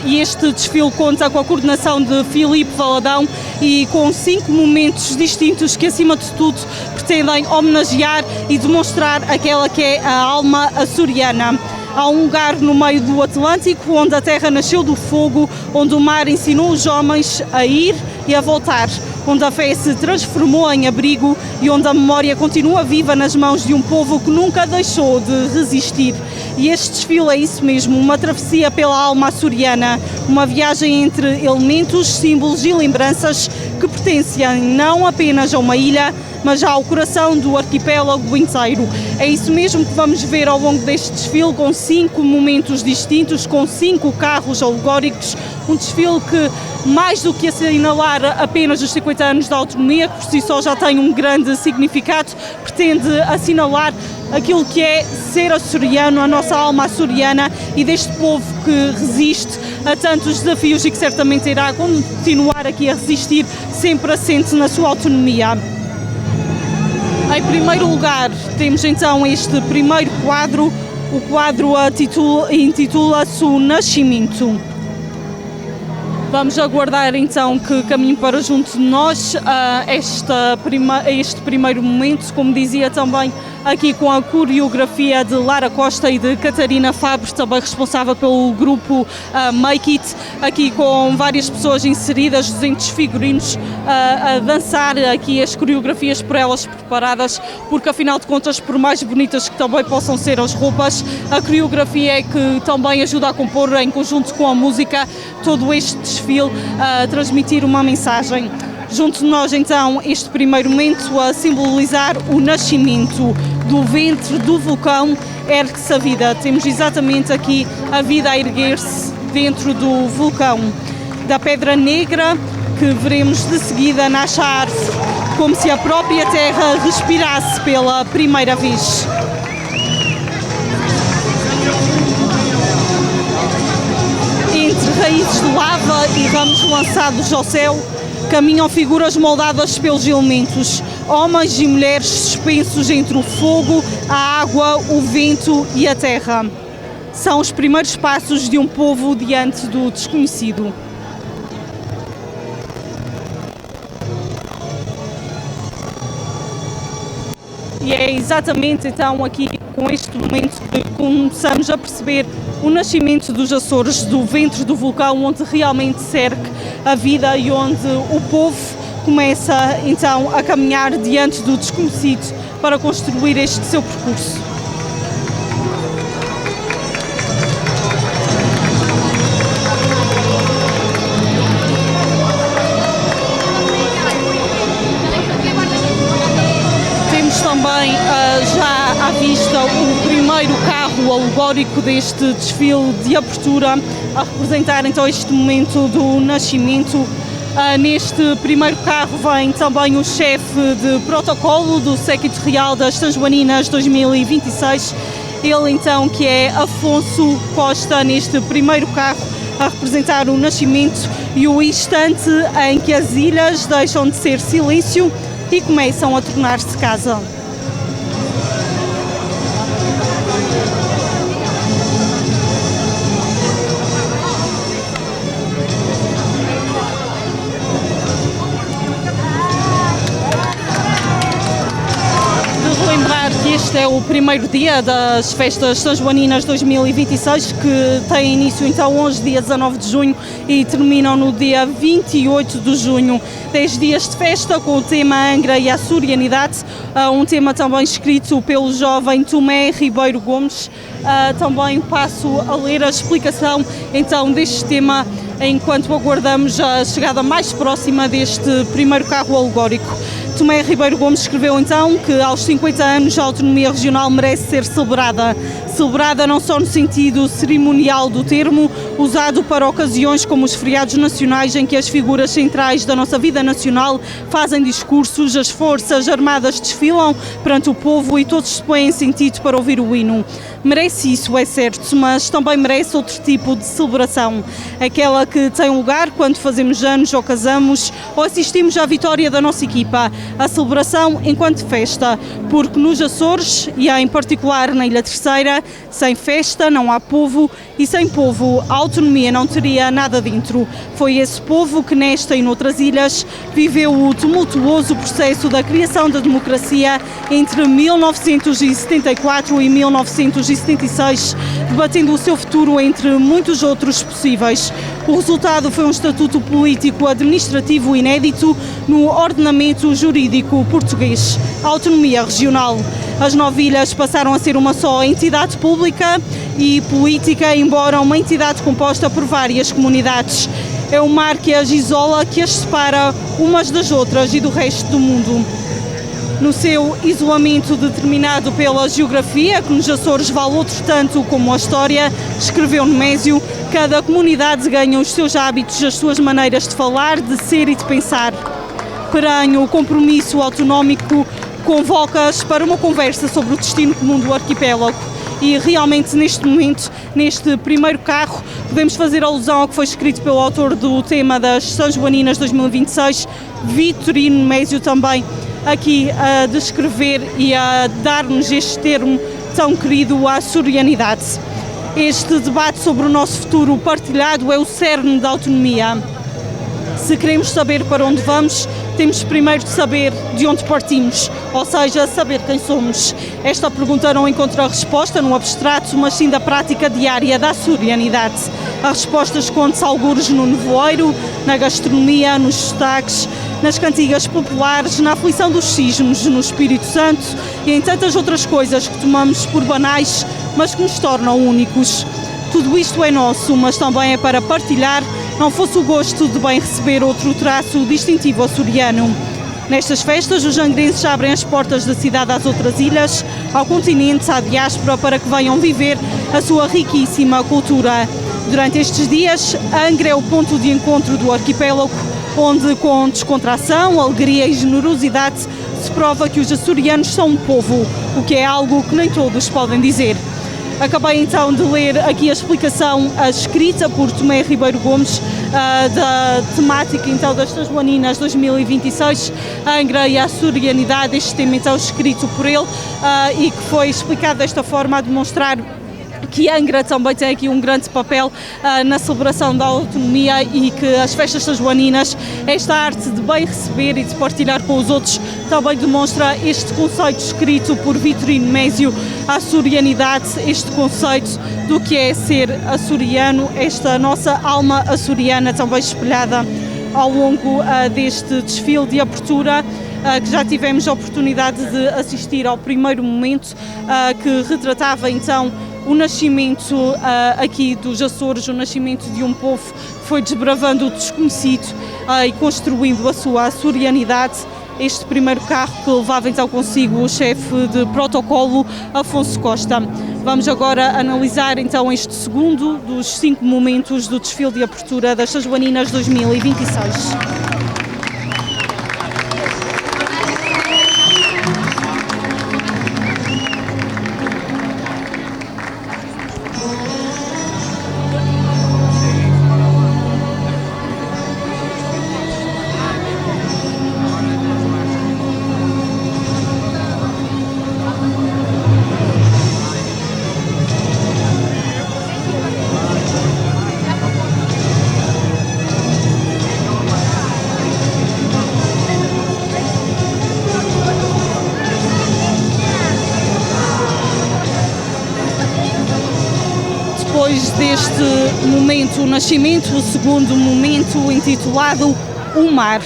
e este desfile conta com a coordenação de Filipe Valadão e com 5 momentos distintos que, acima de tudo, pretendem homenagear e demonstrar aquela que é a alma açoriana. Há um lugar no meio do Atlântico onde a terra nasceu do fogo, onde o mar ensinou os homens a ir e a voltar, onde a fé se transformou em abrigo e onde a memória continua viva nas mãos de um povo que nunca deixou de resistir. E este desfile é isso mesmo, uma travessia pela alma açoriana, uma viagem entre elementos, símbolos e lembranças que pertencem não apenas a uma ilha, mas já ao coração do arquipélago inteiro. É isso mesmo que vamos ver ao longo deste desfile, com 5 momentos distintos, com 5 carros alegóricos, um desfile que, mais do que assinalar apenas os 50 anos da autonomia, que por si só já tem um grande significado, pretende assinalar aquilo que é ser açoriano, a nossa alma açoriana e deste povo que resiste a tantos desafios e que certamente irá continuar aqui a resistir, sempre assente na sua autonomia. Em primeiro lugar, temos então este primeiro quadro. O quadro intitula-se O Nascimento. Vamos aguardar então que caminhe para junto de nós este primeiro momento, como dizia também aqui com a coreografia de Lara Costa e de Catarina Fabres, também responsável pelo grupo Make It, aqui com várias pessoas inseridas, 200 figurinos a dançar aqui as coreografias por elas preparadas, porque afinal de contas, por mais bonitas que também possam ser as roupas, a coreografia é que também ajuda a compor em conjunto com a música todo este desfile a transmitir uma mensagem. Junto de nós, então, este primeiro momento a simbolizar o nascimento do ventre do vulcão, ergue-se a vida. Temos exatamente aqui a vida a erguer-se dentro do vulcão. Da Pedra Negra, que veremos de seguida, nasce a árvore, como se a própria terra respirasse pela primeira vez. Entre raízes de lava e ramos lançados ao céu, caminham figuras moldadas pelos elementos, homens e mulheres suspensos entre o fogo, a água, o vento e a terra. São os primeiros passos de um povo diante do desconhecido. E é exatamente então aqui com este momento que começamos a perceber o nascimento dos Açores, do ventre do vulcão, onde realmente cerca a vida e onde o povo começa então a caminhar diante do desconhecido para construir este seu percurso. Também já à vista o primeiro carro alegórico deste desfile de abertura, a representar então este momento do nascimento. Neste primeiro carro vem também o chefe de protocolo do séquito real das São Joaninas 2026, ele então que é Afonso Costa, neste primeiro carro a representar o nascimento e o instante em que as ilhas deixam de ser silêncio e começam a tornar-se casa. Este é o primeiro dia das festas São Joaninas 2026, que têm início então hoje, dia 19 de junho, e terminam no dia 28 de junho. 10 dias de festa com o tema Angra e a Açorianidade, um tema também escrito pelo jovem Tomé Ribeiro Gomes. Também passo a ler a explicação então deste tema enquanto aguardamos a chegada mais próxima deste primeiro carro alegórico. Tomé Ribeiro Gomes escreveu então que aos 50 anos a autonomia regional merece ser celebrada. Celebrada não só no sentido cerimonial do termo, usado para ocasiões como os feriados nacionais em que as figuras centrais da nossa vida nacional fazem discursos, as forças armadas desfilam perante o povo e todos se põem em sentido para ouvir o hino. Merece isso, é certo, mas também merece outro tipo de celebração. Aquela que tem lugar quando fazemos anos ou casamos ou assistimos à vitória da nossa equipa. A celebração enquanto festa, porque nos Açores, e em particular na Ilha Terceira, sem festa não há povo e sem povo a autonomia não teria nada dentro. Foi esse povo que nesta e noutras ilhas viveu o tumultuoso processo da criação da democracia entre 1974 e 1976, debatendo o seu futuro entre muitos outros possíveis. O resultado foi um estatuto político administrativo inédito no ordenamento jurídico português, a autonomia regional. As 9 ilhas passaram a ser uma só entidade pública e política, embora uma entidade composta por várias comunidades. É o mar que as isola, que as separa umas das outras e do resto do mundo. No seu isolamento determinado pela geografia, que nos Açores vale outro tanto como a história, escreveu Nemésio, cada comunidade ganha os seus hábitos, as suas maneiras de falar, de ser e de pensar. Porém, o compromisso autonómico convoca-as para uma conversa sobre o destino comum do arquipélago. E realmente neste momento, neste primeiro carro, podemos fazer alusão ao que foi escrito pelo autor do tema das São Joaninas 2026, Vitorino Nemésio, também aqui a descrever e a dar-nos este termo tão querido, a açorianidade. Este debate sobre o nosso futuro partilhado é o cerne da autonomia. Se queremos saber para onde vamos, temos primeiro de saber de onde partimos, ou seja, saber quem somos. Esta pergunta não encontra resposta no abstrato, mas sim da prática diária da açorianidade. A resposta esconde-se algures no nevoeiro, na gastronomia, nos sotaques, nas cantigas populares, na aflição dos sismos, no Espírito Santo e em tantas outras coisas que tomamos por banais, mas que nos tornam únicos. Tudo isto é nosso, mas também é para partilhar, não fosse o gosto de bem receber outro traço distintivo açoriano. Nestas festas, os angrenses abrem as portas da cidade às outras ilhas, ao continente, à diáspora, para que venham viver a sua riquíssima cultura. Durante estes dias, Angra é o ponto de encontro do arquipélago, onde, com descontração, alegria e generosidade, se prova que os açorianos são um povo, o que é algo que nem todos podem dizer. Acabei então de ler aqui a explicação escrita por Tomé Ribeiro Gomes da temática então das São Joaninas 2026, Angra e a açorianidade, este tema então escrito por ele e que foi explicado desta forma a demonstrar que Angra também tem aqui um grande papel na celebração da autonomia e que as festas sajoaninas, esta arte de bem receber e de partilhar com os outros, também demonstra este conceito escrito por Vitorino Mésio, a açorianidade, este conceito do que é ser açoriano, esta nossa alma açoriana também espelhada ao longo deste desfile de abertura, que já tivemos a oportunidade de assistir ao primeiro momento, que retratava então o nascimento aqui dos Açores, o nascimento de um povo que foi desbravando o desconhecido e construindo a sua açorianidade. Este primeiro carro que levava então consigo o chefe de protocolo, Afonso Costa. Vamos agora analisar então este segundo dos 5 momentos do desfile de abertura das São Joaninas 2026. Depois deste momento, o nascimento, o segundo momento intitulado O Mar.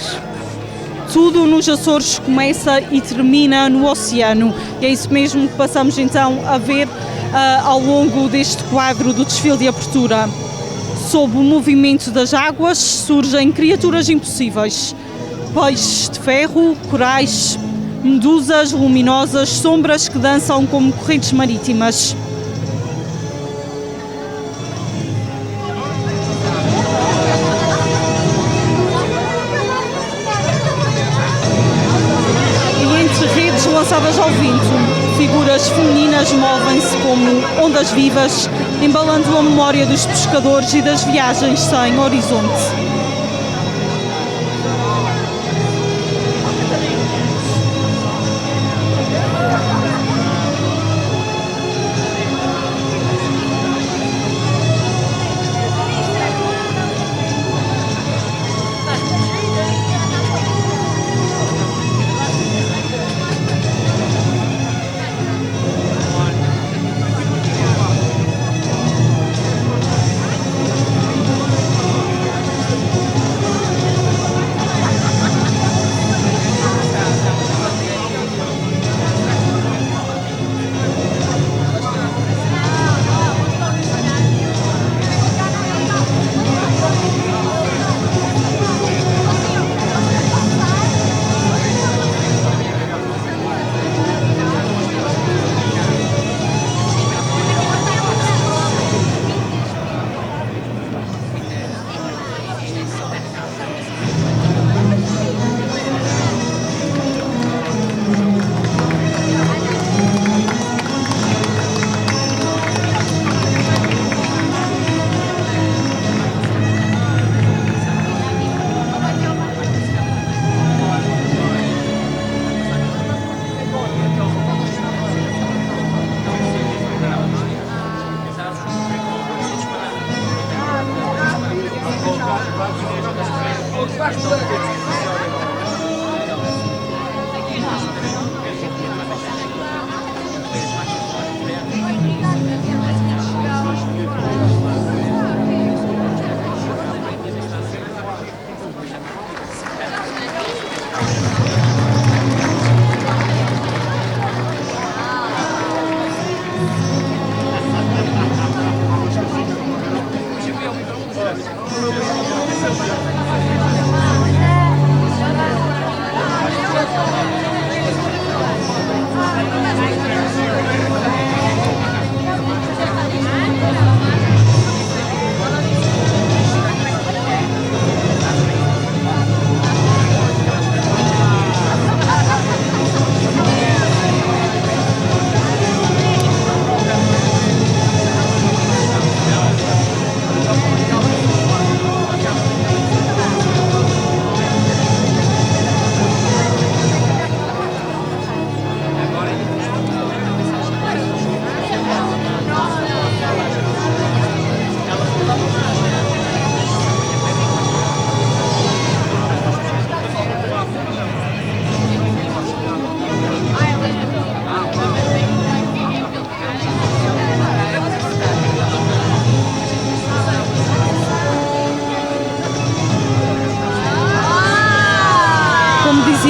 Tudo nos Açores começa e termina no oceano. E é isso mesmo que passamos então a ver ao longo deste quadro do desfile de abertura. Sob o movimento das águas surgem criaturas impossíveis. Peixes de ferro, corais, medusas luminosas, sombras que dançam como correntes marítimas. Lançadas ao vento, figuras femininas movem-se como ondas vivas, embalando a memória dos pescadores e das viagens sem horizonte.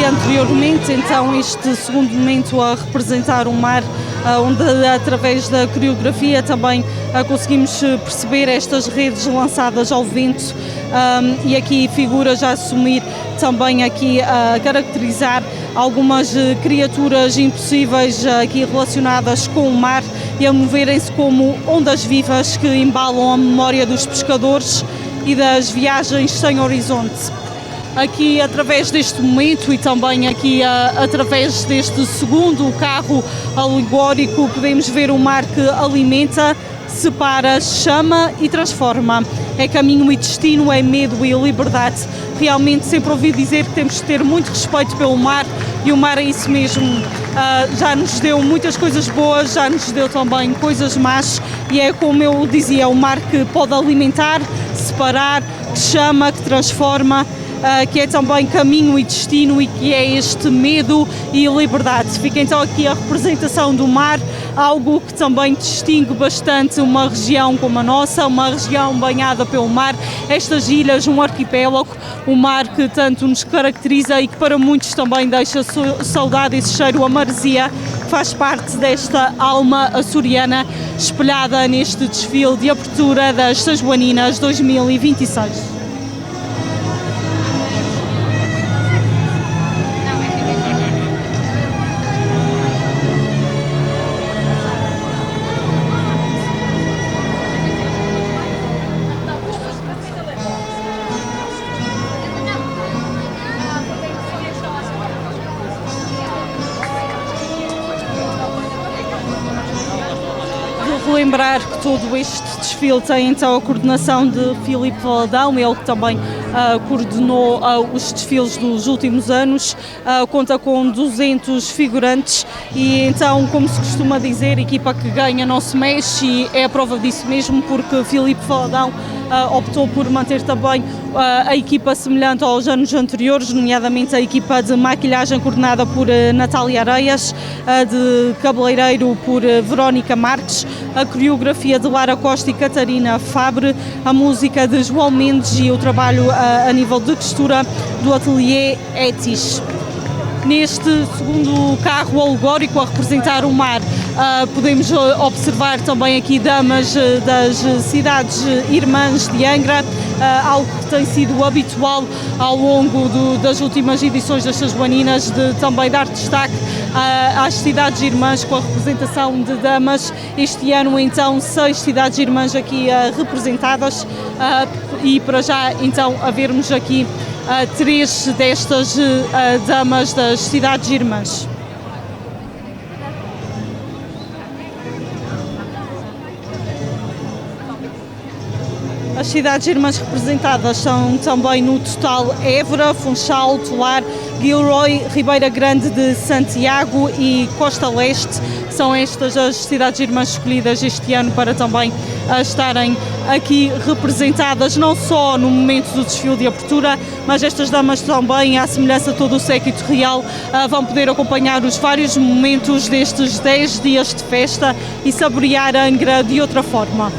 Anteriormente, então, este segundo momento a representar o mar, onde através da coreografia também conseguimos perceber estas redes lançadas ao vento e aqui figuras a assumir também aqui a caracterizar algumas criaturas impossíveis aqui relacionadas com o mar e a moverem-se como ondas vivas que embalam a memória dos pescadores e das viagens sem horizonte. Aqui através deste momento e também aqui através deste segundo carro alegórico podemos ver o mar que alimenta, separa, chama e transforma. É caminho e destino, é medo e liberdade. Realmente sempre ouvi dizer que temos de ter muito respeito pelo mar e o mar é isso mesmo. Já nos deu muitas coisas boas, já nos deu também coisas más e é como eu dizia, o mar que pode alimentar, separar, que chama, que transforma. Que é também caminho e destino e que é este medo e liberdade. Fica então aqui a representação do mar, algo que também distingue bastante uma região como a nossa, uma região banhada pelo mar, estas ilhas, um arquipélago, o mar que tanto nos caracteriza e que para muitos também deixa saudade, esse cheiro a maresia, faz parte desta alma açoriana espelhada neste desfile de abertura das São Joaninas 2026. Lembrar que todo este desfile tem então a coordenação de Filipe Valadão, ele que também coordenou os desfiles dos últimos anos, conta com 200 figurantes e então, como se costuma dizer, a equipa que ganha não se mexe e é a prova disso mesmo porque Filipe Valadão optou por manter também a equipa semelhante aos anos anteriores, nomeadamente a equipa de maquilhagem coordenada por Natália Areias, de cabeleireiro por Verónica Marques, a coreografia de Lara Costa e Catarina Fabre, a música de João Mendes e o trabalho a nível de costura do ateliê Etis. Neste segundo carro alegórico a representar o mar, podemos observar também aqui damas das cidades irmãs de Angra, algo que tem sido habitual ao longo das últimas edições das São Joaninas, de também dar destaque às cidades irmãs com a representação de damas. Este ano então 6 cidades irmãs aqui representadas e para já então havermos aqui 3 destas damas das cidades irmãs. As cidades irmãs representadas são também no total Évora, Funchal, Tolar, Gilroy, Ribeira Grande de Santiago e Costa Leste. São estas as cidades irmãs escolhidas este ano para também estarem aqui representadas, não só no momento do desfile de abertura, mas estas damas também, à semelhança de todo o séquito real, vão poder acompanhar os vários momentos destes 10 dias de festa e saborear Angra de outra forma.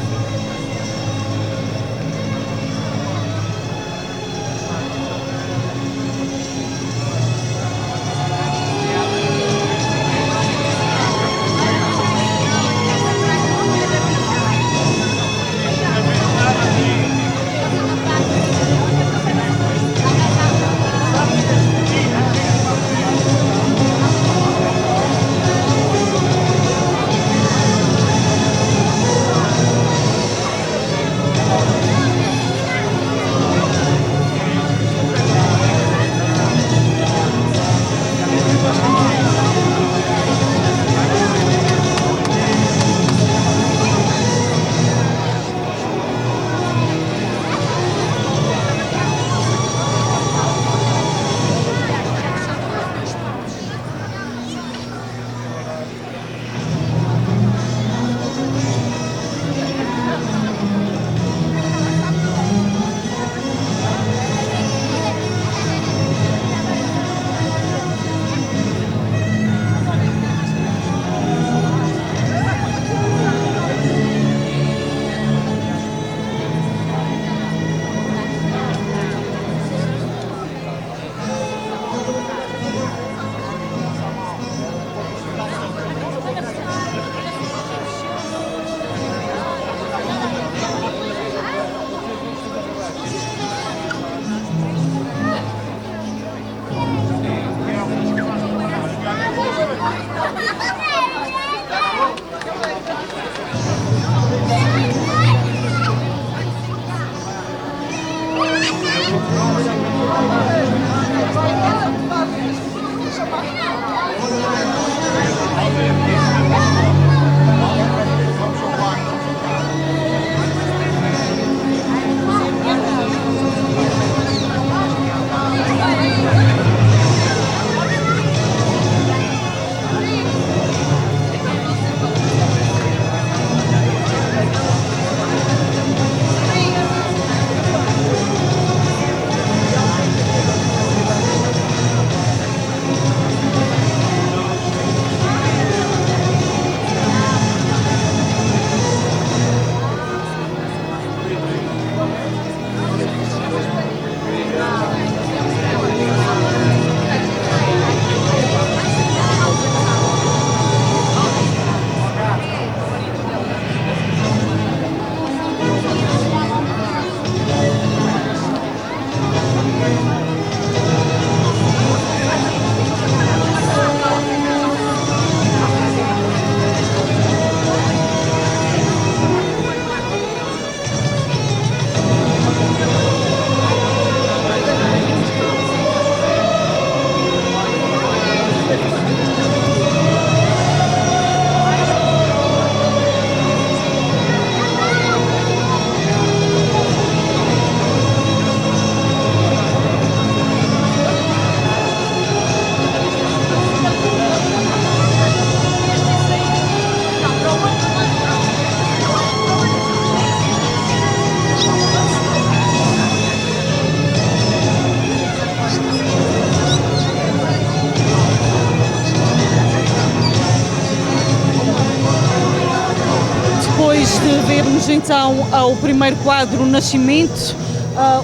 Vermos então o primeiro quadro, o Nascimento,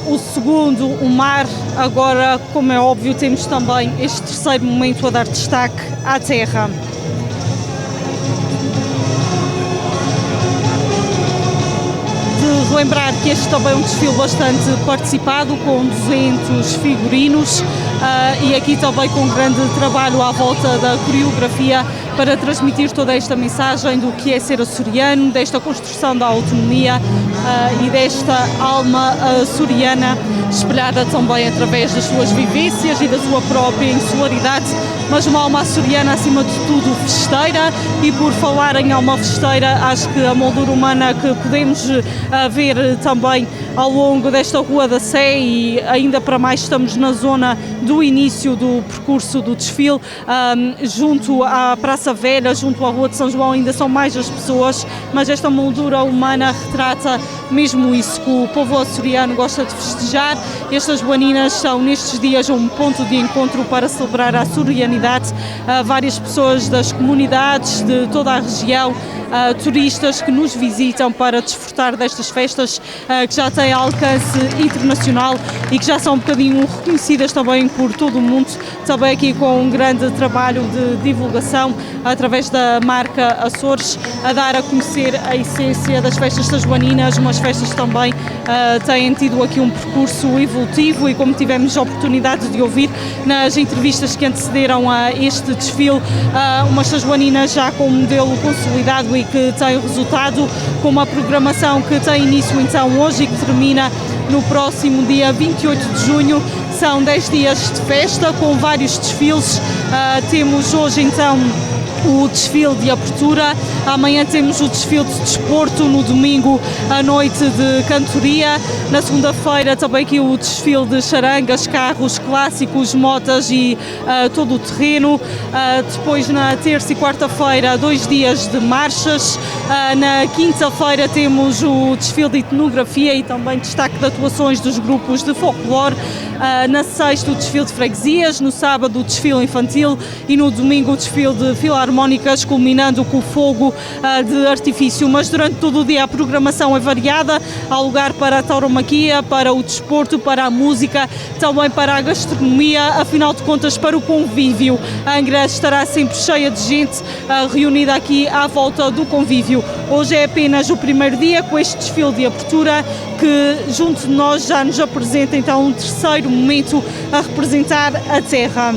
o segundo, o Mar. Agora, como é óbvio, temos também este terceiro momento a dar destaque à Terra. De relembrar que este também é um desfile bastante participado, com 200 figurinos e aqui também com um grande trabalho à volta da coreografia para transmitir toda esta mensagem do que é ser açoriano, desta construção da autonomia e desta alma açoriana, espelhada também através das suas vivências e da sua própria insularidade, mas uma alma açoriana acima de tudo festeira. E por falar em alma festeira, acho que a moldura humana que podemos ver também ao longo desta Rua da Sé e ainda para mais estamos na zona do início do percurso do desfile, junto à Praça Velha, junto à Rua de São João, ainda são mais as pessoas, mas esta moldura humana retrata mesmo isso que o povo açoriano gosta de festejar. Estas joaninas são nestes dias um ponto de encontro para celebrar a açorianidade. Várias pessoas das comunidades de toda a região, turistas que nos visitam para desfrutar destas festas que já têm alcance internacional e que já são um bocadinho reconhecidas também por todo o mundo, também aqui com um grande trabalho de divulgação através da marca Açores, a dar a conhecer a essência das festas sajoaninas, umas festas que também têm tido aqui um percurso evolutivo e como tivemos a oportunidade de ouvir nas entrevistas que antecederam a este desfile, umas sajoaninas já com um modelo consolidado e que tem resultado com uma programação que tem início então hoje e que termina no próximo dia 28 de junho. São 10 dias de festa com vários desfiles. Temos hoje então o desfile de abertura, amanhã temos o desfile de desporto, no domingo a noite de cantoria, na segunda-feira também aqui o desfile de charangas, carros clássicos, motas e todo o terreno, depois na terça e quarta-feira 2 dias de marchas, na quinta-feira temos o desfile de etnografia e também destaque de atuações dos grupos de folclore, na sexta o desfile de freguesias, no sábado o desfile infantil e no domingo o desfile de filarmónicas, culminando com o fogo de artifício. Mas durante todo o dia a programação é variada, há lugar para a tauromaquia, para o desporto, para a música, também para a gastronomia, afinal de contas para o convívio. A Angra estará sempre cheia de gente reunida aqui à volta do convívio. Hoje é apenas o primeiro dia com este desfile de abertura que junto de nós já nos apresenta então um terceiro momento a representar a terra.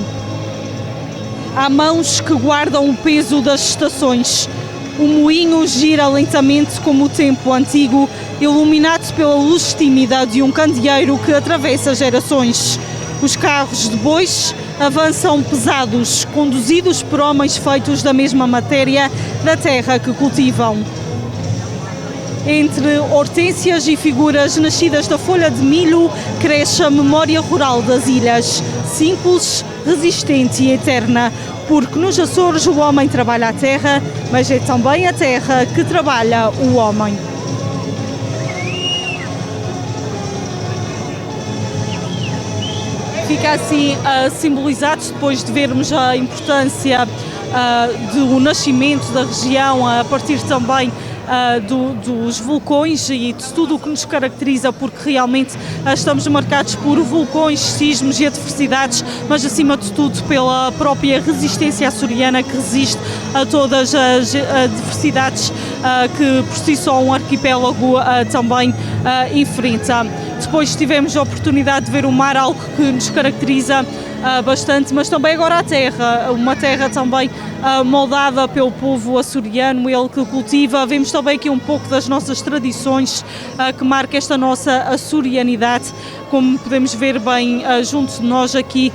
Há mãos que guardam o peso das estações. O moinho gira lentamente como o tempo antigo, iluminado pela luz tímida de um candeeiro que atravessa gerações. Os carros de bois avançam pesados, conduzidos por homens feitos da mesma matéria da terra que cultivam. Entre hortênsias e figuras nascidas da folha de milho, cresce a memória rural das ilhas, simples, resistente e eterna, porque nos Açores o homem trabalha a terra, mas é também a terra que trabalha o homem. Fica assim simbolizado, depois de vermos a importância do nascimento da região, a partir também dos vulcões e de tudo o que nos caracteriza, porque realmente estamos marcados por vulcões, sismos e adversidades, mas acima de tudo pela própria resistência açoriana que resiste a todas as adversidades que por si só um arquipélago também enfrenta. Depois tivemos a oportunidade de ver o mar, algo que nos caracteriza bastante, mas também agora a terra, uma terra também moldada pelo povo açoriano, ele que cultiva. Vemos também aqui um pouco das nossas tradições que marca esta nossa açorianidade, como podemos ver bem junto de nós aqui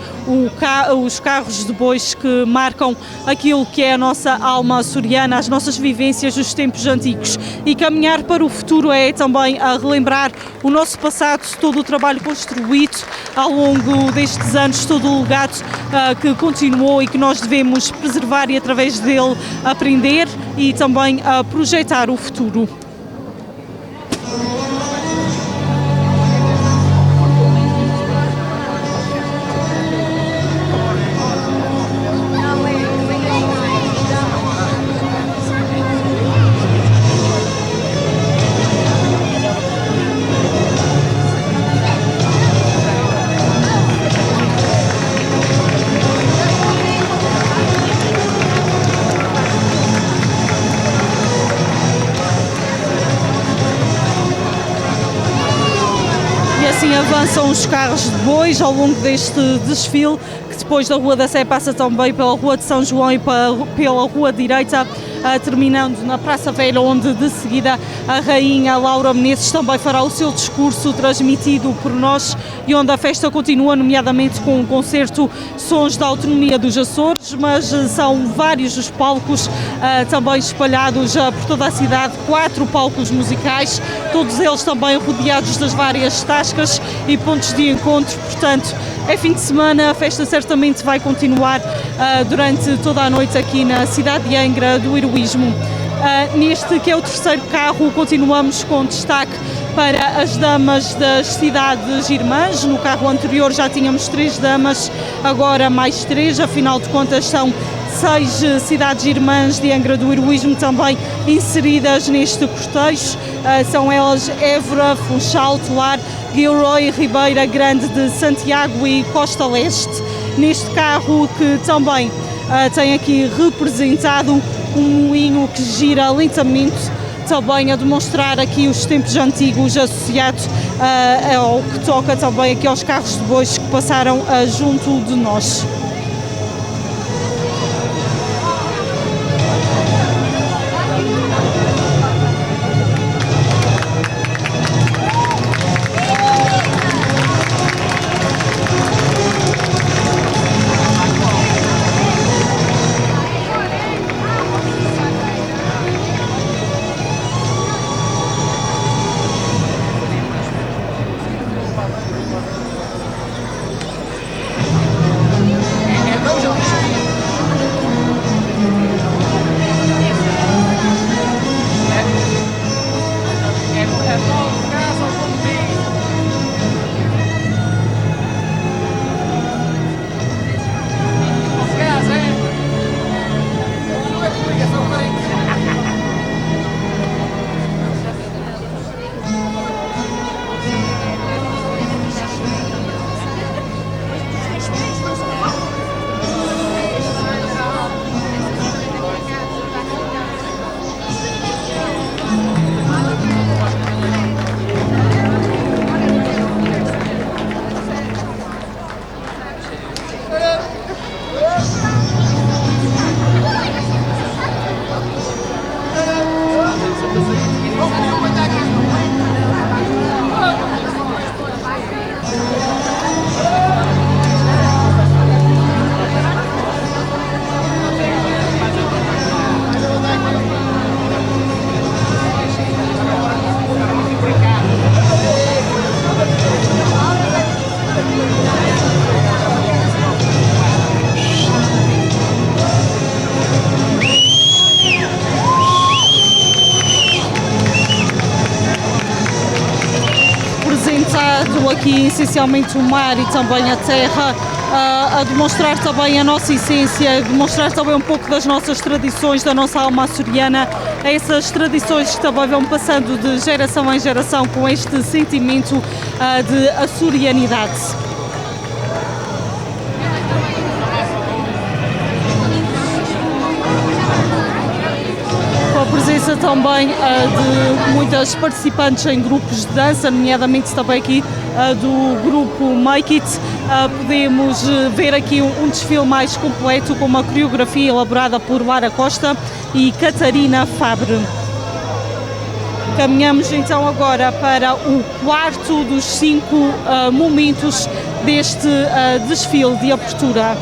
os carros de bois que marcam aquilo que é a nossa alma açoriana, as nossas vivências dos tempos antigos, e caminhar para o futuro é também a relembrar o nosso passado, todo o trabalho construído ao longo destes anos, todo o legado que continuou e que nós devemos preservar e através dele aprender e também projetar o futuro. Assim avançam os carros de bois ao longo deste desfile, que depois da Rua da Sé passa também pela Rua de São João e pela Rua Direita, terminando na Praça Velha, onde de seguida a Rainha Laura Menezes também fará o seu discurso transmitido por nós e onde a festa continua, nomeadamente com o concerto Sons da Autonomia dos Açores, mas são vários os palcos também espalhados por toda a cidade, 4 palcos musicais, todos eles também rodeados das várias tascas e pontos de encontro. Portanto, é fim de semana, a festa certamente vai continuar durante toda a noite aqui na cidade de Angra do Heroísmo. Neste que é o terceiro carro, continuamos com destaque para as damas das cidades irmãs. No carro anterior já tínhamos 3 damas, agora mais 3, afinal de contas são 6 cidades irmãs de Angra do Heroísmo também inseridas neste cortejo. São elas Évora, Funchal, Tolar, Gilroy, Ribeira Grande de Santiago e Costa Leste. Neste carro que também tem aqui representado um moinho que gira lentamente, também a demonstrar aqui os tempos antigos associados ao que toca também aqui aos carros de bois que passaram junto de nós. Aqui essencialmente o mar e também a terra, a demonstrar também a nossa essência, demonstrar também um pouco das nossas tradições, da nossa alma açoriana, essas tradições que também vão passando de geração em geração com este sentimento de açorianidade. A presença também de muitas participantes em grupos de dança, nomeadamente também aqui do grupo Make It. Podemos ver aqui um desfile mais completo com uma coreografia elaborada por Lara Costa e Catarina Fabre. Caminhamos então agora para o quarto dos 5 momentos deste desfile de abertura.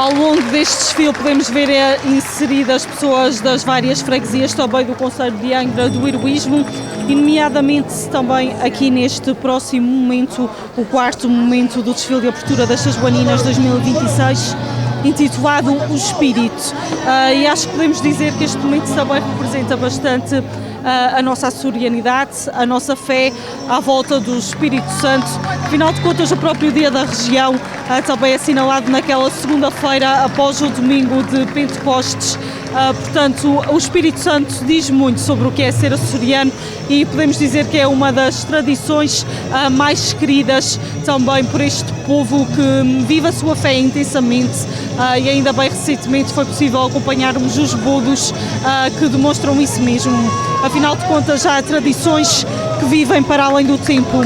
Ao longo deste desfile podemos ver inseridas pessoas das várias freguesias também do Concelho de Angra do Heroísmo e nomeadamente também aqui neste próximo momento, o quarto momento do desfile de abertura das Sãs Joaninas 2026, intitulado O Espírito. E acho que podemos dizer que este momento também representa bastante a nossa açorianidade, a nossa fé à volta do Espírito Santo. Afinal de contas, o próprio dia da região também é assinalado naquela segunda-feira após o domingo de Pentecostes. Portanto, o Espírito Santo diz muito sobre o que é ser açoriano e podemos dizer que é uma das tradições mais queridas também por este povo que vive a sua fé intensamente e ainda bem recentemente foi possível acompanharmos os bodos que demonstram isso mesmo. Afinal de contas, já há tradições que vivem para além do tempo.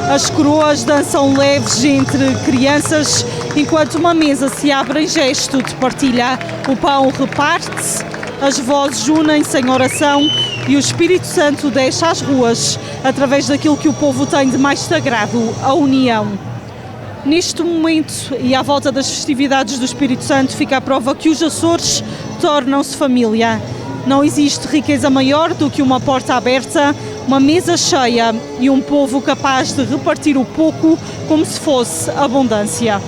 As coroas dançam leves entre crianças, enquanto uma mesa se abre em gesto de partilha. O pão reparte-se, as vozes unem-se em oração e o Espírito Santo deixa as ruas através daquilo que o povo tem de mais sagrado, a união. Neste momento e à volta das festividades do Espírito Santo fica a prova que os Açores tornam-se família. Não existe riqueza maior do que uma porta aberta, uma mesa cheia e um povo capaz de repartir o pouco como se fosse abundância.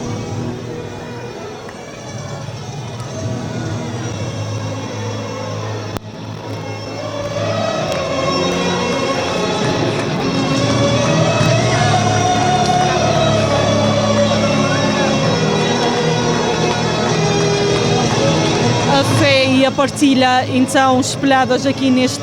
A fé e a partilha, então, espelhadas aqui neste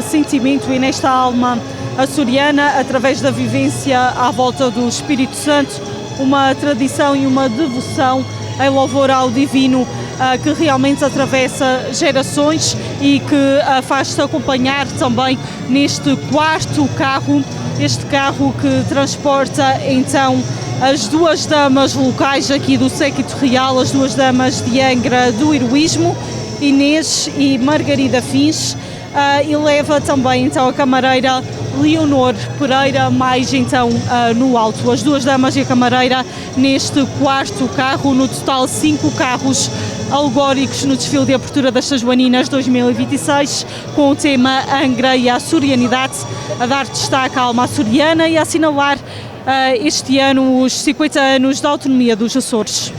sentimento e nesta alma açoriana, através da vivência à volta do Espírito Santo, uma tradição e uma devoção em louvor ao Divino que realmente atravessa gerações e que faz-se acompanhar também neste quarto carro, este carro que transporta, então, as duas damas locais aqui do séquito real, as duas damas de Angra do Heroísmo, Inês e Margarida Fins, e leva também então a camareira Leonor Pereira, mais então no alto. As duas damas e a camareira neste quarto carro, no total 5 carros alegóricos no desfile de abertura das Sãs Joaninas 2026, com o tema Angra e a açorianidade, a dar destaque à alma açoriana e a assinalar este ano os 50 anos da autonomia dos Açores.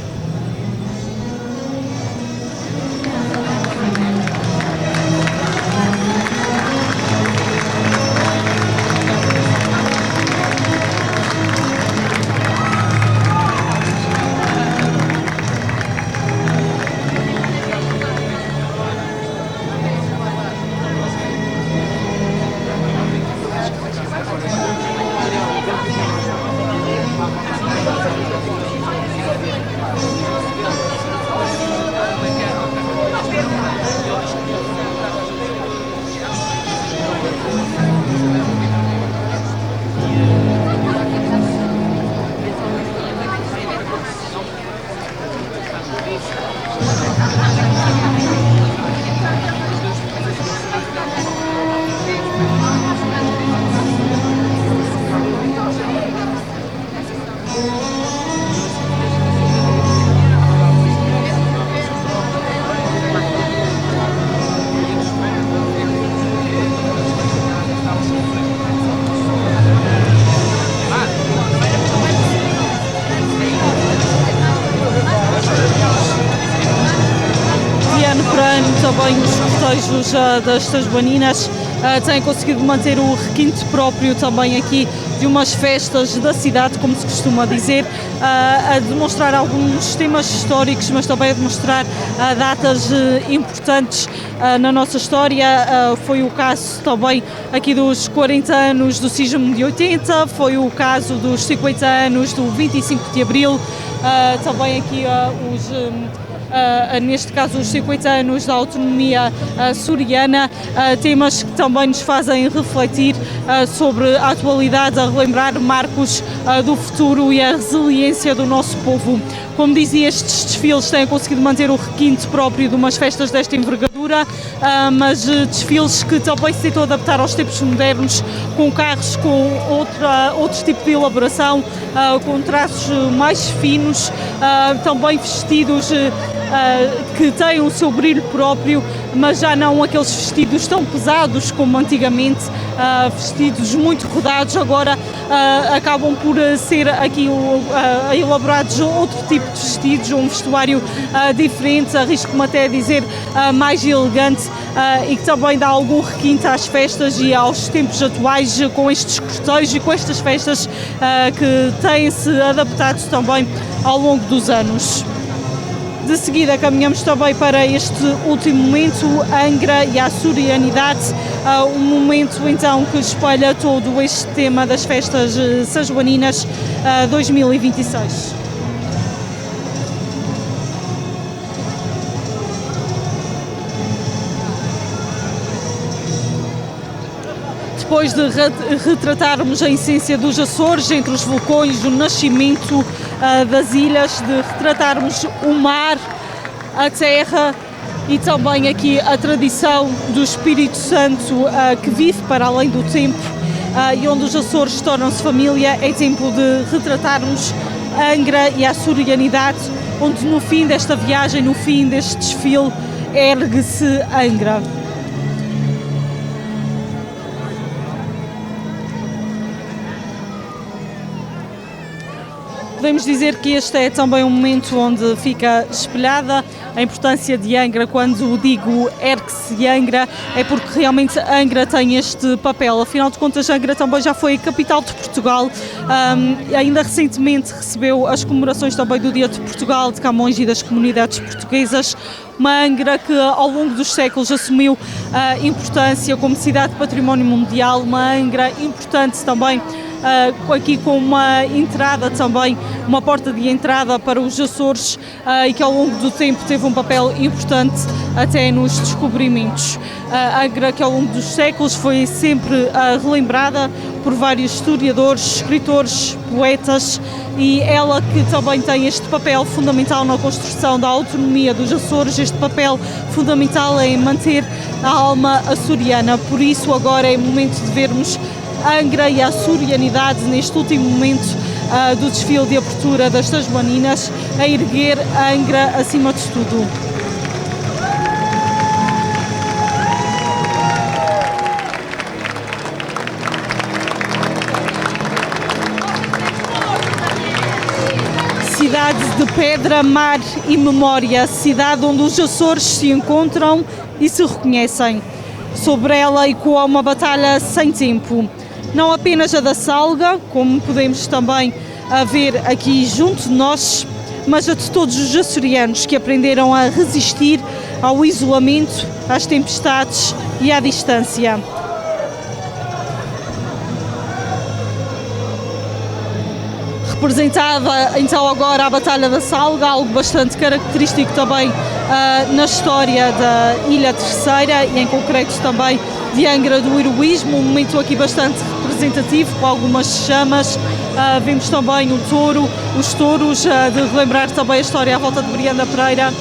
Também os cortejos das Sãs Joaninas têm conseguido manter o requinte próprio também aqui de umas festas da cidade, como se costuma dizer, a demonstrar alguns temas históricos, mas também a demonstrar datas importantes na nossa história. Foi o caso também aqui dos 40 anos do Sismo de 80, foi o caso dos 50 anos do 25 de Abril, também aqui neste caso os 50 anos da autonomia açoriana, temas que também nos fazem refletir sobre a atualidade, a relembrar marcos do futuro e a resiliência do nosso povo. Como dizia, estes desfiles têm conseguido manter o requinte próprio de umas festas desta envergadura, arquitetura, mas desfiles que também se tentam adaptar aos tempos modernos, com carros com outro tipo de elaboração, com traços mais finos, também vestidos que têm o seu brilho próprio, mas já não aqueles vestidos tão pesados como antigamente, vestidos muito rodados, agora acabam por ser aqui elaborados outro tipo de vestidos, um vestuário diferente, arrisco-me até a dizer mais elegante, e que também dá algum requinte às festas e aos tempos atuais, com estes cortejos e com estas festas que têm-se adaptado também ao longo dos anos. De seguida caminhamos também para este último momento, Angra e a açorianidade, um momento então que espelha todo este tema das festas sanjoaninas 2026. Depois de retratarmos a essência dos Açores, entre os vulcões, o nascimento das ilhas, de retratarmos o mar, a terra e também aqui a tradição do Espírito Santo que vive para além do tempo e onde os Açores tornam-se família, é tempo de retratarmos Angra e a açorianidade, onde no fim desta viagem, no fim deste desfile, ergue-se Angra. Podemos dizer que este é também um momento onde fica espelhada a importância de Angra. Quando digo ergue-se Angra, é porque realmente Angra tem este papel. Afinal de contas, Angra também já foi capital de Portugal, ainda recentemente recebeu as comemorações também do Dia de Portugal, de Camões e das comunidades portuguesas. Uma Angra que ao longo dos séculos assumiu a importância como cidade de património mundial, uma Angra importante também aqui com uma entrada também, uma porta de entrada para os Açores e que ao longo do tempo teve um papel importante até nos descobrimentos. A Angra que ao longo dos séculos foi sempre relembrada por vários historiadores, escritores, poetas, e ela que também tem este papel fundamental na construção da autonomia dos Açores, este papel fundamental em manter a alma açoriana. Por isso agora é momento de vermos Angra e a açorianidade neste último momento do desfile de abertura das Sanjoaninas, a erguer a Angra acima de tudo. Cidade de pedra, mar e memória, cidade onde os Açores se encontram e se reconhecem. Sobre ela ecoa uma batalha sem tempo. Não apenas a da Salga, como podemos também ver aqui junto de nós, mas a de todos os açorianos que aprenderam a resistir ao isolamento, às tempestades e à distância. Representada então agora a Batalha da Salga, algo bastante característico também na história da Ilha Terceira e em concreto também de Angra do Heroísmo, um momento aqui bastante representativo, com algumas chamas, vemos também o touro, os touros, de relembrar também a história à volta de Brianda Pereira,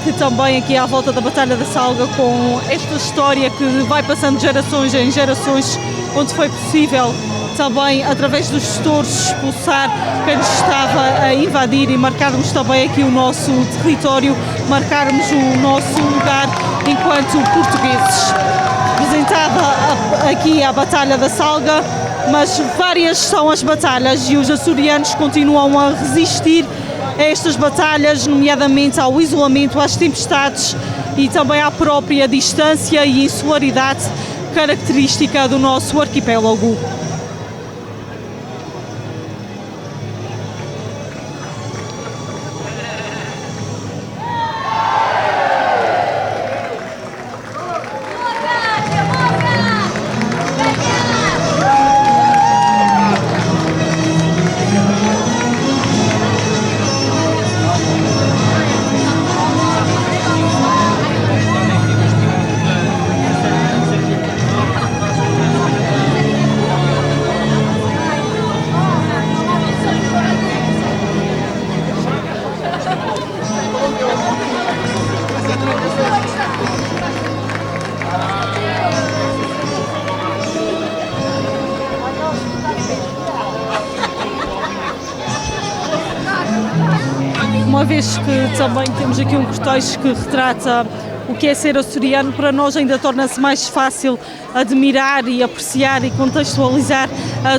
que também aqui à volta da Batalha da Salga, com esta história que vai passando de gerações em gerações, onde foi possível também, através dos touros, expulsar quem nos estava a invadir e marcarmos também aqui o nosso território, marcarmos o nosso lugar enquanto portugueses. Representada aqui a Batalha da Salga, mas várias são as batalhas e os açorianos continuam a resistir a estas batalhas, nomeadamente ao isolamento, às tempestades e também à própria distância e insularidade característica do nosso arquipélago. vez que também temos aqui um cortejo que retrata o que é ser açoriano, para nós ainda torna-se mais fácil admirar e apreciar e contextualizar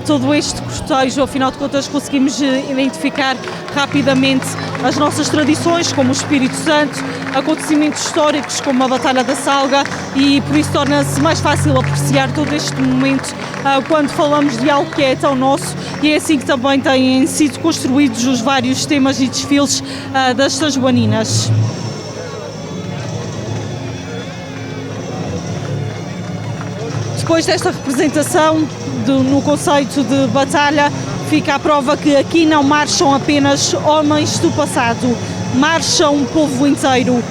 todo este cortejo. Afinal de contas, conseguimos identificar rapidamente as nossas tradições, como o Espírito Santo, acontecimentos históricos como a Batalha da Salga, e por isso torna-se mais fácil apreciar todo este momento quando falamos de algo que é tão nosso, e é assim que também têm sido construídos os vários temas e desfiles das Sãs Joaninas. Depois desta representação no conceito de batalha, fica a prova que aqui não marcham apenas homens do passado, marcha um povo inteiro,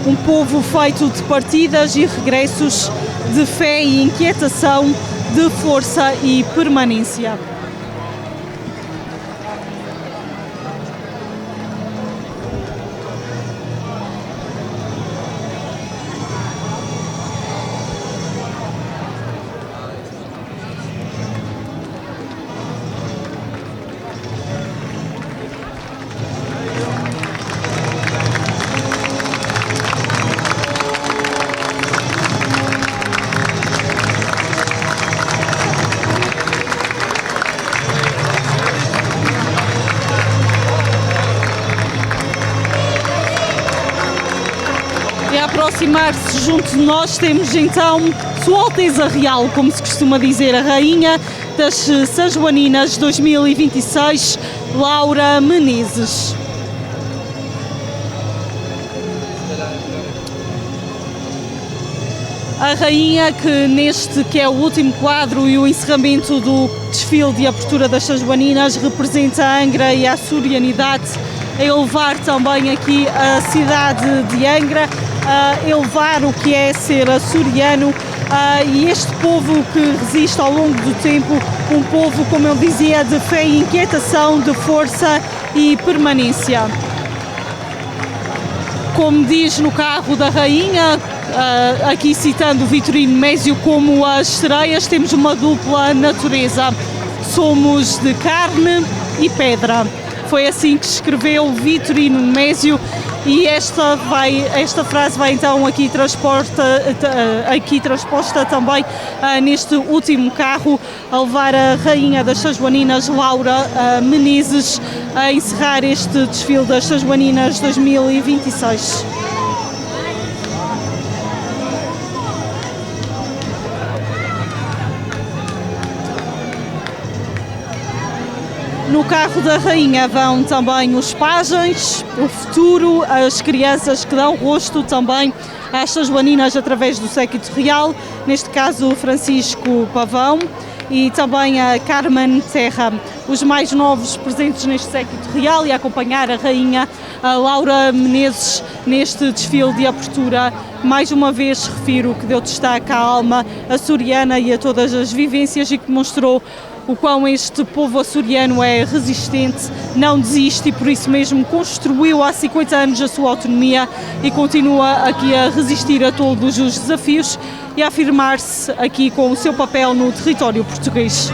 um povo feito de partidas e regressos, de fé e inquietação, de força e permanência. E a aproximar-se junto de nós temos então Sua Alteza Real, como se costuma dizer, a Rainha das Sãs Joaninas 2026, Laura Menezes. A Rainha que neste que é o último quadro e o encerramento do desfile de abertura das Sãs Joaninas representa a Angra e a açorianidade, a elevar também aqui a cidade de Angra, a elevar o que é ser açoriano, e este povo que resiste ao longo do tempo, um povo, como eu dizia, de fé e inquietação, de força e permanência. Como diz no carro da Rainha, aqui citando Vitorino Mésio como as sereias, temos uma dupla natureza, somos de carne e pedra. Foi assim que escreveu Vitorino Mésio, e esta frase vai então aqui transposta também neste último carro, a levar a Rainha das Sãs Joaninas, Laura Menezes, a encerrar este desfile das Sãs Joaninas 2026. No carro da Rainha vão também os pajens, o futuro, as crianças que dão rosto também às Sãs Joaninas através do séquito real, neste caso o Francisco Pavão e também a Carmen Terra, os mais novos presentes neste séquito real, e a acompanhar a Rainha, a Laura Menezes, neste desfile de abertura. Mais uma vez refiro que deu destaque à alma açoriana e a todas as vivências, e que mostrou o quão este povo açoriano é resistente, não desiste, e por isso mesmo construiu há 50 anos a sua autonomia e continua aqui a resistir a todos os desafios e a afirmar-se aqui com o seu papel no território português.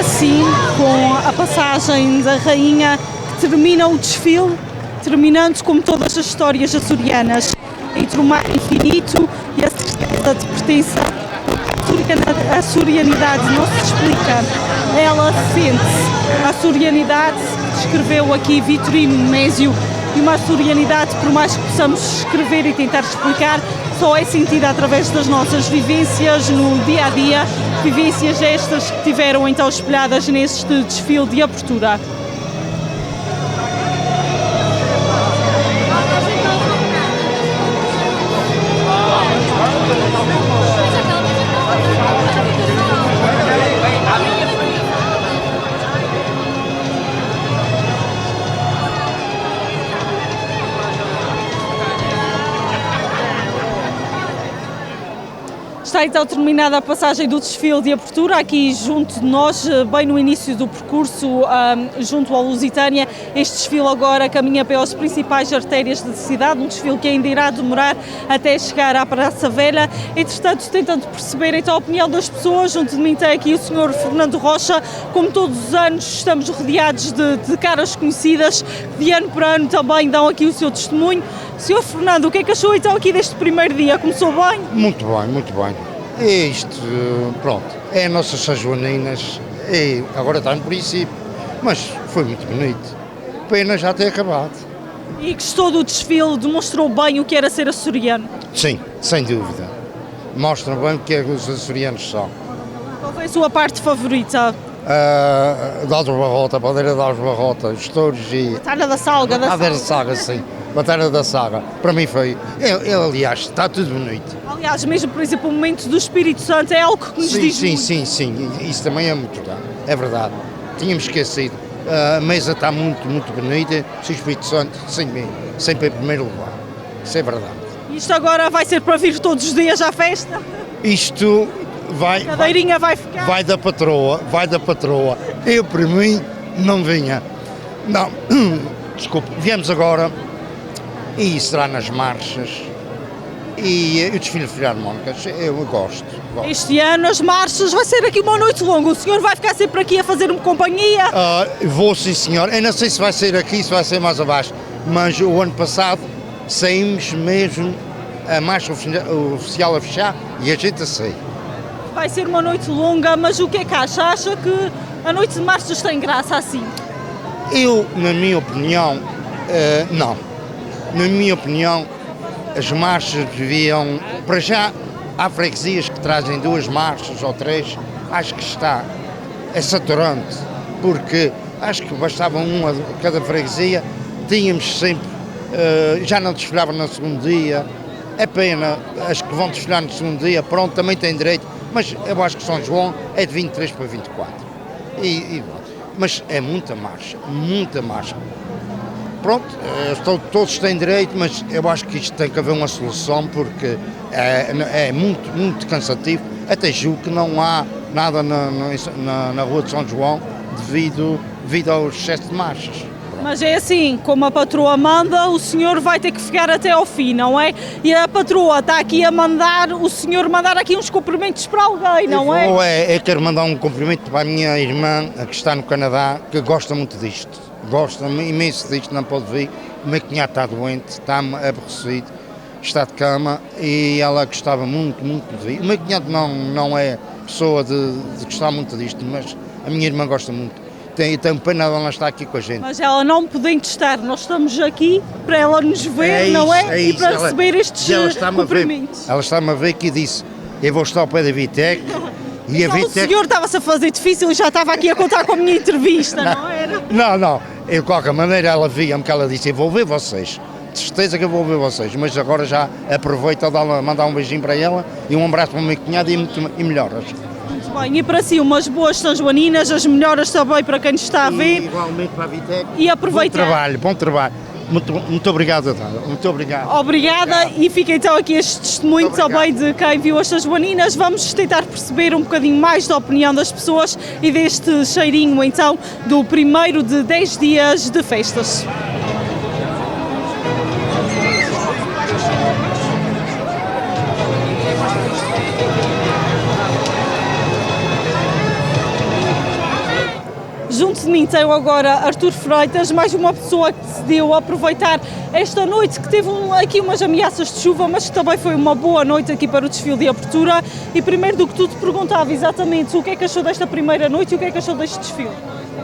Assim, com a passagem da Rainha, que termina o desfile, terminando como todas as histórias açorianas, entre o mar infinito e a certeza de pertença. A açorianidade não se explica, ela sente-se. A açorianidade, escreveu aqui Vitorino Mésio, e uma açorianidade, por mais que possamos escrever e tentar explicar, só é sentida através das nossas vivências no dia-a-dia, vivências estas que tiveram então espelhadas neste desfile de abertura. está então terminada a passagem do desfile de abertura aqui junto de nós, bem no início do percurso, junto à Lusitânia. Este desfile agora caminha pelas principais artérias da cidade, um desfile que ainda irá demorar até chegar à Praça Velha. Entretanto, tentando perceber então a opinião das pessoas, junto de mim tem aqui o Sr. Fernando Rocha. Como todos os anos estamos rodeados de caras conhecidas, de ano para ano também dão aqui o seu testemunho. Sr. Fernando, o que é que achou então aqui deste primeiro dia? Começou bem? Muito bem, muito bem. Isto, pronto, é as nossas São Joaninas, e agora está no princípio, mas foi muito bonito. Pena já ter acabado. E gostou do desfile? Demonstrou bem o que era ser açoriano? Sim, sem dúvida. Mostra bem o que é que os açorianos são. Qual foi a sua parte favorita? De Alves Barrota, a bandeira de Alves Barrota, os touros e... Batalha da Salga. Batalha da Saga, sim. Batalha da Saga. Para mim foi... aliás, está tudo bonito. Aliás, mesmo, por exemplo, o momento do Espírito Santo é algo que nos Sim, diz sim, muito. sim, sim. Isso também é muito bom. É verdade. Tínhamos esquecido. A mesa está muito, muito bonita. O Espírito Santo sempre em primeiro lugar. Isso é verdade. Isto agora vai ser para vir todos os dias à festa? Isto vai... A cadeirinha vai ficar? Vai da patroa. Eu, para mim, não vinha. Não, desculpe, viemos agora e será nas marchas e o desfile de filarmónicas, eu gosto. Este ano as marchas vai ser aqui uma noite longa, o senhor vai ficar sempre aqui a fazer-me companhia? Vou sim senhor, eu não sei se vai ser aqui, se vai ser mais abaixo, mas o ano passado saímos mesmo a marcha oficial a fechar e a gente a sair. Vai ser uma noite longa, mas o que é que acha? Acha que a noite de marchas tem graça assim? Eu, na minha opinião, não. Na minha opinião, as marchas deviam... Para já, há freguesias que trazem 2 marchas ou 3. Acho que é saturante, porque acho que bastava uma de cada freguesia. Tínhamos sempre... já não desfilavam no segundo dia. É pena, as que vão desfilar no segundo dia, pronto, também têm direito. Mas eu acho que São João é de 23 para 24. Mas é muita marcha, muita marcha. Pronto, todos têm direito, mas eu acho que isto tem que haver uma solução porque é muito, muito cansativo. Até julgo que não há nada na Rua de São João devido ao excesso de marchas. Mas é assim, como a patroa manda, o senhor vai ter que ficar até ao fim, não é? E a patroa está aqui a mandar, o senhor mandar aqui uns cumprimentos para alguém, não é? Eu quero mandar um cumprimento para a minha irmã, que está no Canadá, que gosta muito disto. Gosta imenso disto, não pode vir. O meu cunhado está doente, está aborrecido, está de cama e ela gostava muito, muito de vir. O meu cunhado não é pessoa de gostar muito disto, mas a minha irmã gosta muito. Tenho pena de ela estar aqui com a gente. Mas ela não podendo estar, nós estamos aqui para ela nos ver, não é? E para receber estes cumprimentos. Ela está-me a ver que disse, eu vou estar ao pé da Vitec. E então, o senhor estava-se a fazer difícil e já estava aqui a contar com a minha entrevista, não era? Não. De qualquer maneira ela via-me que ela disse, eu vou ver vocês. De certeza que eu vou ver vocês. Mas agora já aproveito a mandar um beijinho para ela e um abraço para o meu cunhado e melhoras. Muito bem, e para si umas boas São Joaninas, as melhoras também para quem nos está a ver. E igualmente para a Vitec. E aproveitar. Bom trabalho. Muito obrigado, Natália. Muito obrigado. Obrigada. E fica então aqui este testemunho também de quem viu as São Joaninas. Vamos tentar perceber um bocadinho mais da opinião das pessoas e deste cheirinho então do primeiro de 10 dias de festas. Junto de mim tenho agora Artur Freitas, mais uma pessoa que decidiu aproveitar esta noite, que teve aqui umas ameaças de chuva, mas que também foi uma boa noite aqui para o desfile de abertura. E primeiro do que tudo perguntava exatamente o que é que achou desta primeira noite e o que é que achou deste desfile.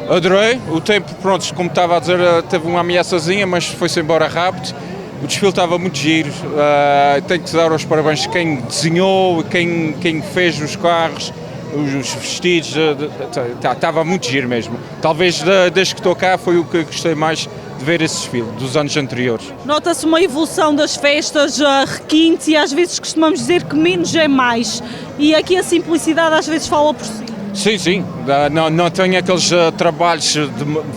Adorei, o tempo, pronto, como estava a dizer, teve uma ameaçazinha, mas foi-se embora rápido. O desfile estava muito giro, tenho que dar os parabéns a quem desenhou, quem fez os carros, os vestidos, estava muito giro mesmo. Talvez desde que estou cá foi o que gostei mais de ver esse desfile, dos anos anteriores. Nota-se uma evolução das festas, requinte, e às vezes costumamos dizer que menos é mais. E aqui a simplicidade às vezes fala por si. Sim, não tenho aqueles trabalhos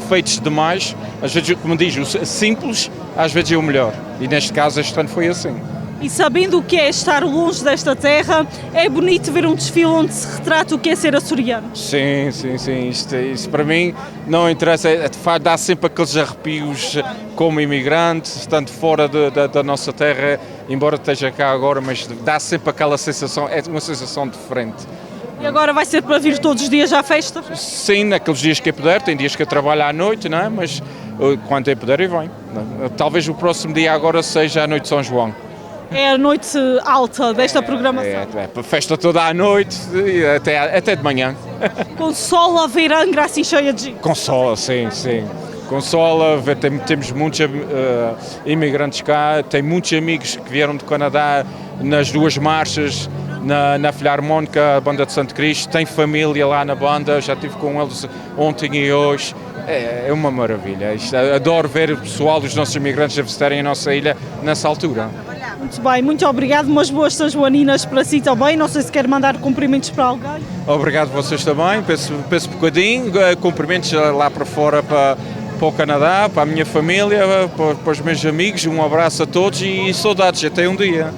feitos demais, às vezes, como diz, o simples às vezes é o melhor, e neste caso este ano foi assim. E sabendo o que é estar longe desta terra, é bonito ver um desfile onde se retrata o que é ser açoriano. Sim, sim, sim. Isto para mim não interessa. Dá sempre aqueles arrepios como imigrante, estando fora da nossa terra, embora esteja cá agora, mas dá sempre aquela sensação, é uma sensação diferente. E agora vai ser para vir todos os dias à festa? Sim, naqueles dias que eu puder, tem dias que eu trabalho à noite, não é? Mas quando eu puder eu venho. Talvez o próximo dia agora seja a noite de São João. É a noite alta desta programação. É festa toda à noite, até de manhã. Com sol a ver Angra assim cheia de gente. Com sol, sim, sim. Com sol, temos muitos imigrantes cá, tem muitos amigos que vieram do Canadá nas duas marchas, na Filarmónica, a banda de Santo Cristo, tem família lá na banda, já estive com eles ontem e hoje. É uma maravilha. Adoro ver o pessoal, os nossos imigrantes a visitarem a nossa ilha nessa altura. Muito bem, muito obrigado, umas boas São Joaninas para si também, não sei se quer mandar cumprimentos para alguém. Obrigado a vocês também, penso um bocadinho, cumprimentos lá para fora para o Canadá, para a minha família, para os meus amigos, um abraço a todos e saudades, até um dia.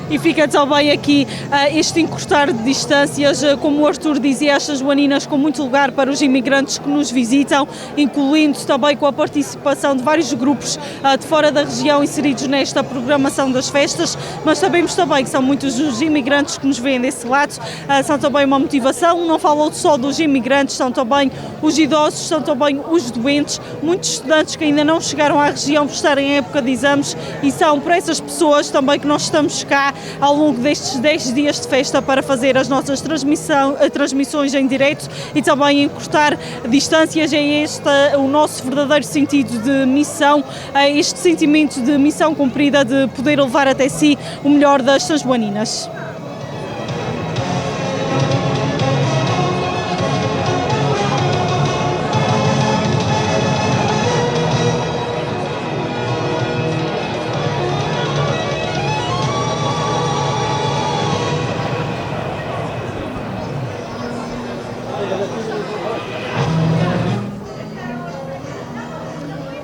E fica também aqui este encurtar de distâncias, como o Artur dizia, estas joaninas com muito lugar para os imigrantes que nos visitam, incluindo também com a participação de vários grupos de fora da região inseridos nesta programação das festas, mas sabemos também que são muitos os imigrantes que nos vêm desse lado, são também uma motivação, não falam só dos imigrantes, são também os idosos, são também os doentes, muitos estudantes que ainda não chegaram à região por estarem em época de exames e são por essas pessoas também que nós estamos cá ao longo destes 10 dias de festa para fazer as nossas transmissões em direto e também encurtar distâncias. É este o nosso verdadeiro sentido de missão, este sentimento de missão cumprida de poder levar até si o melhor das São Joaninas.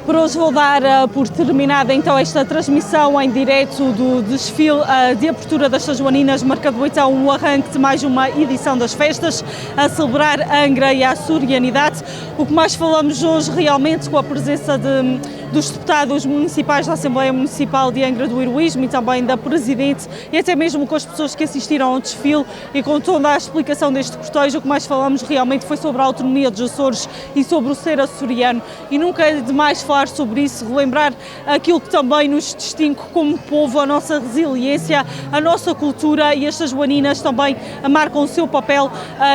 Por hoje vou dar por terminada então esta transmissão em direto do desfile de abertura das São Joaninas, marcando então o arranque de mais uma edição das festas, a celebrar a Angra e a açorianidade. O que mais falamos hoje realmente com a presença dos deputados municipais da Assembleia Municipal de Angra do Heroísmo e também da Presidente e até mesmo com as pessoas que assistiram ao desfile e com toda a explicação deste cortejo, o que mais falamos realmente foi sobre a autonomia dos Açores e sobre o ser açoriano. E nunca é demais falar sobre isso, relembrar aquilo que também nos distingue como povo, a nossa resiliência, a nossa cultura, e estas joaninas também marcam o seu papel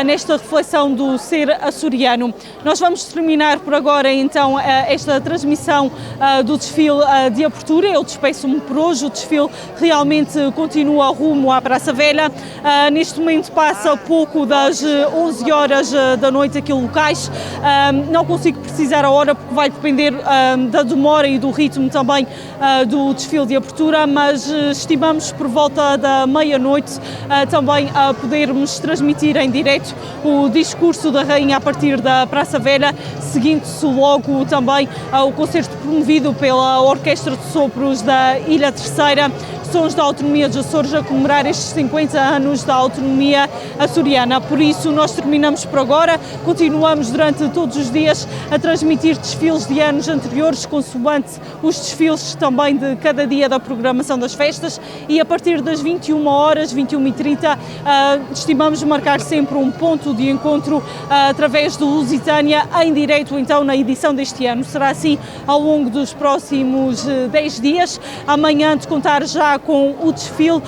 nesta reflexão do ser açoriano. Nós vamos terminar por agora então esta transmissão do desfile de abertura. Eu despeço-me por hoje, o desfile realmente continua rumo à Praça Velha. Neste momento passa pouco das 11 horas da noite aqui locais. Não consigo precisar a hora porque vai depender da demora e do ritmo também do desfile de abertura, mas estimamos por volta da meia-noite também a podermos transmitir em direto o discurso da Rainha a partir da Praça Velha, seguindo-se logo também o concerto promovido pela Orquestra de Sopros da Ilha Terceira, Sons da Autonomia dos Açores, a comemorar estes 50 anos da autonomia açoriana. Por isso, nós terminamos por agora, continuamos durante todos os dias a transmitir desfiles de anos anteriores, consoante os desfiles também de cada dia da programação das festas, e a partir das 21 horas, 21h30, estimamos marcar sempre um ponto de encontro através do Lusitânia em direto, então, na edição deste ano. Será assim ao longo dos próximos 10 dias. Amanhã de contar já com o desfile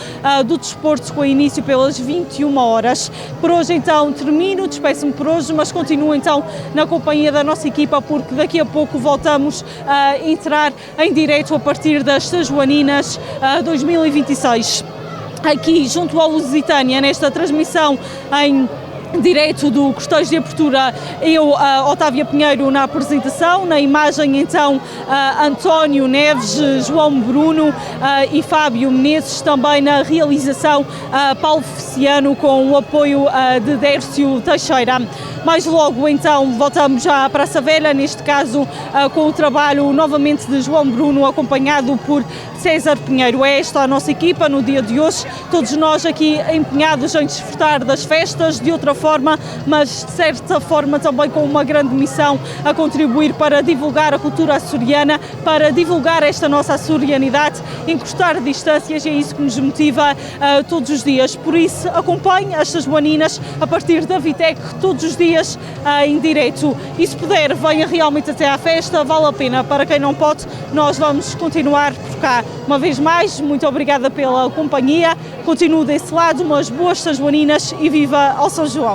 do desporto, com início pelas 21 horas. Por hoje então termino, despeço-me por hoje, mas continuo então na companhia da nossa equipa, porque daqui a pouco voltamos a entrar em direto a partir das São Joaninas 2026. Aqui junto ao Lusitânia, nesta transmissão em direto do cortejo de abertura, eu, Otávia Pinheiro, na apresentação, na imagem então António Neves, João Bruno e Fábio Menezes, também na realização Paulo Feliciano com o apoio de Dércio Teixeira. Mais logo então voltamos já à Praça Velha, neste caso com o trabalho novamente de João Bruno, acompanhado por César Pinheiro. É esta a nossa equipa no dia de hoje, todos nós aqui empenhados em desfrutar das festas de outra forma, mas de certa forma também com uma grande missão a contribuir para divulgar a cultura açoriana, para divulgar esta nossa açorianidade, encurtar distâncias, e é isso que nos motiva todos os dias. Por isso, acompanhe estas joaninas a partir da Vitec todos os dias em direto, e se puder, venha realmente até à festa, vale a pena. Para quem não pode, nós vamos continuar por cá. Uma vez mais, muito obrigada pela companhia, continuo desse lado, umas boas São Joaninas e viva ao São João!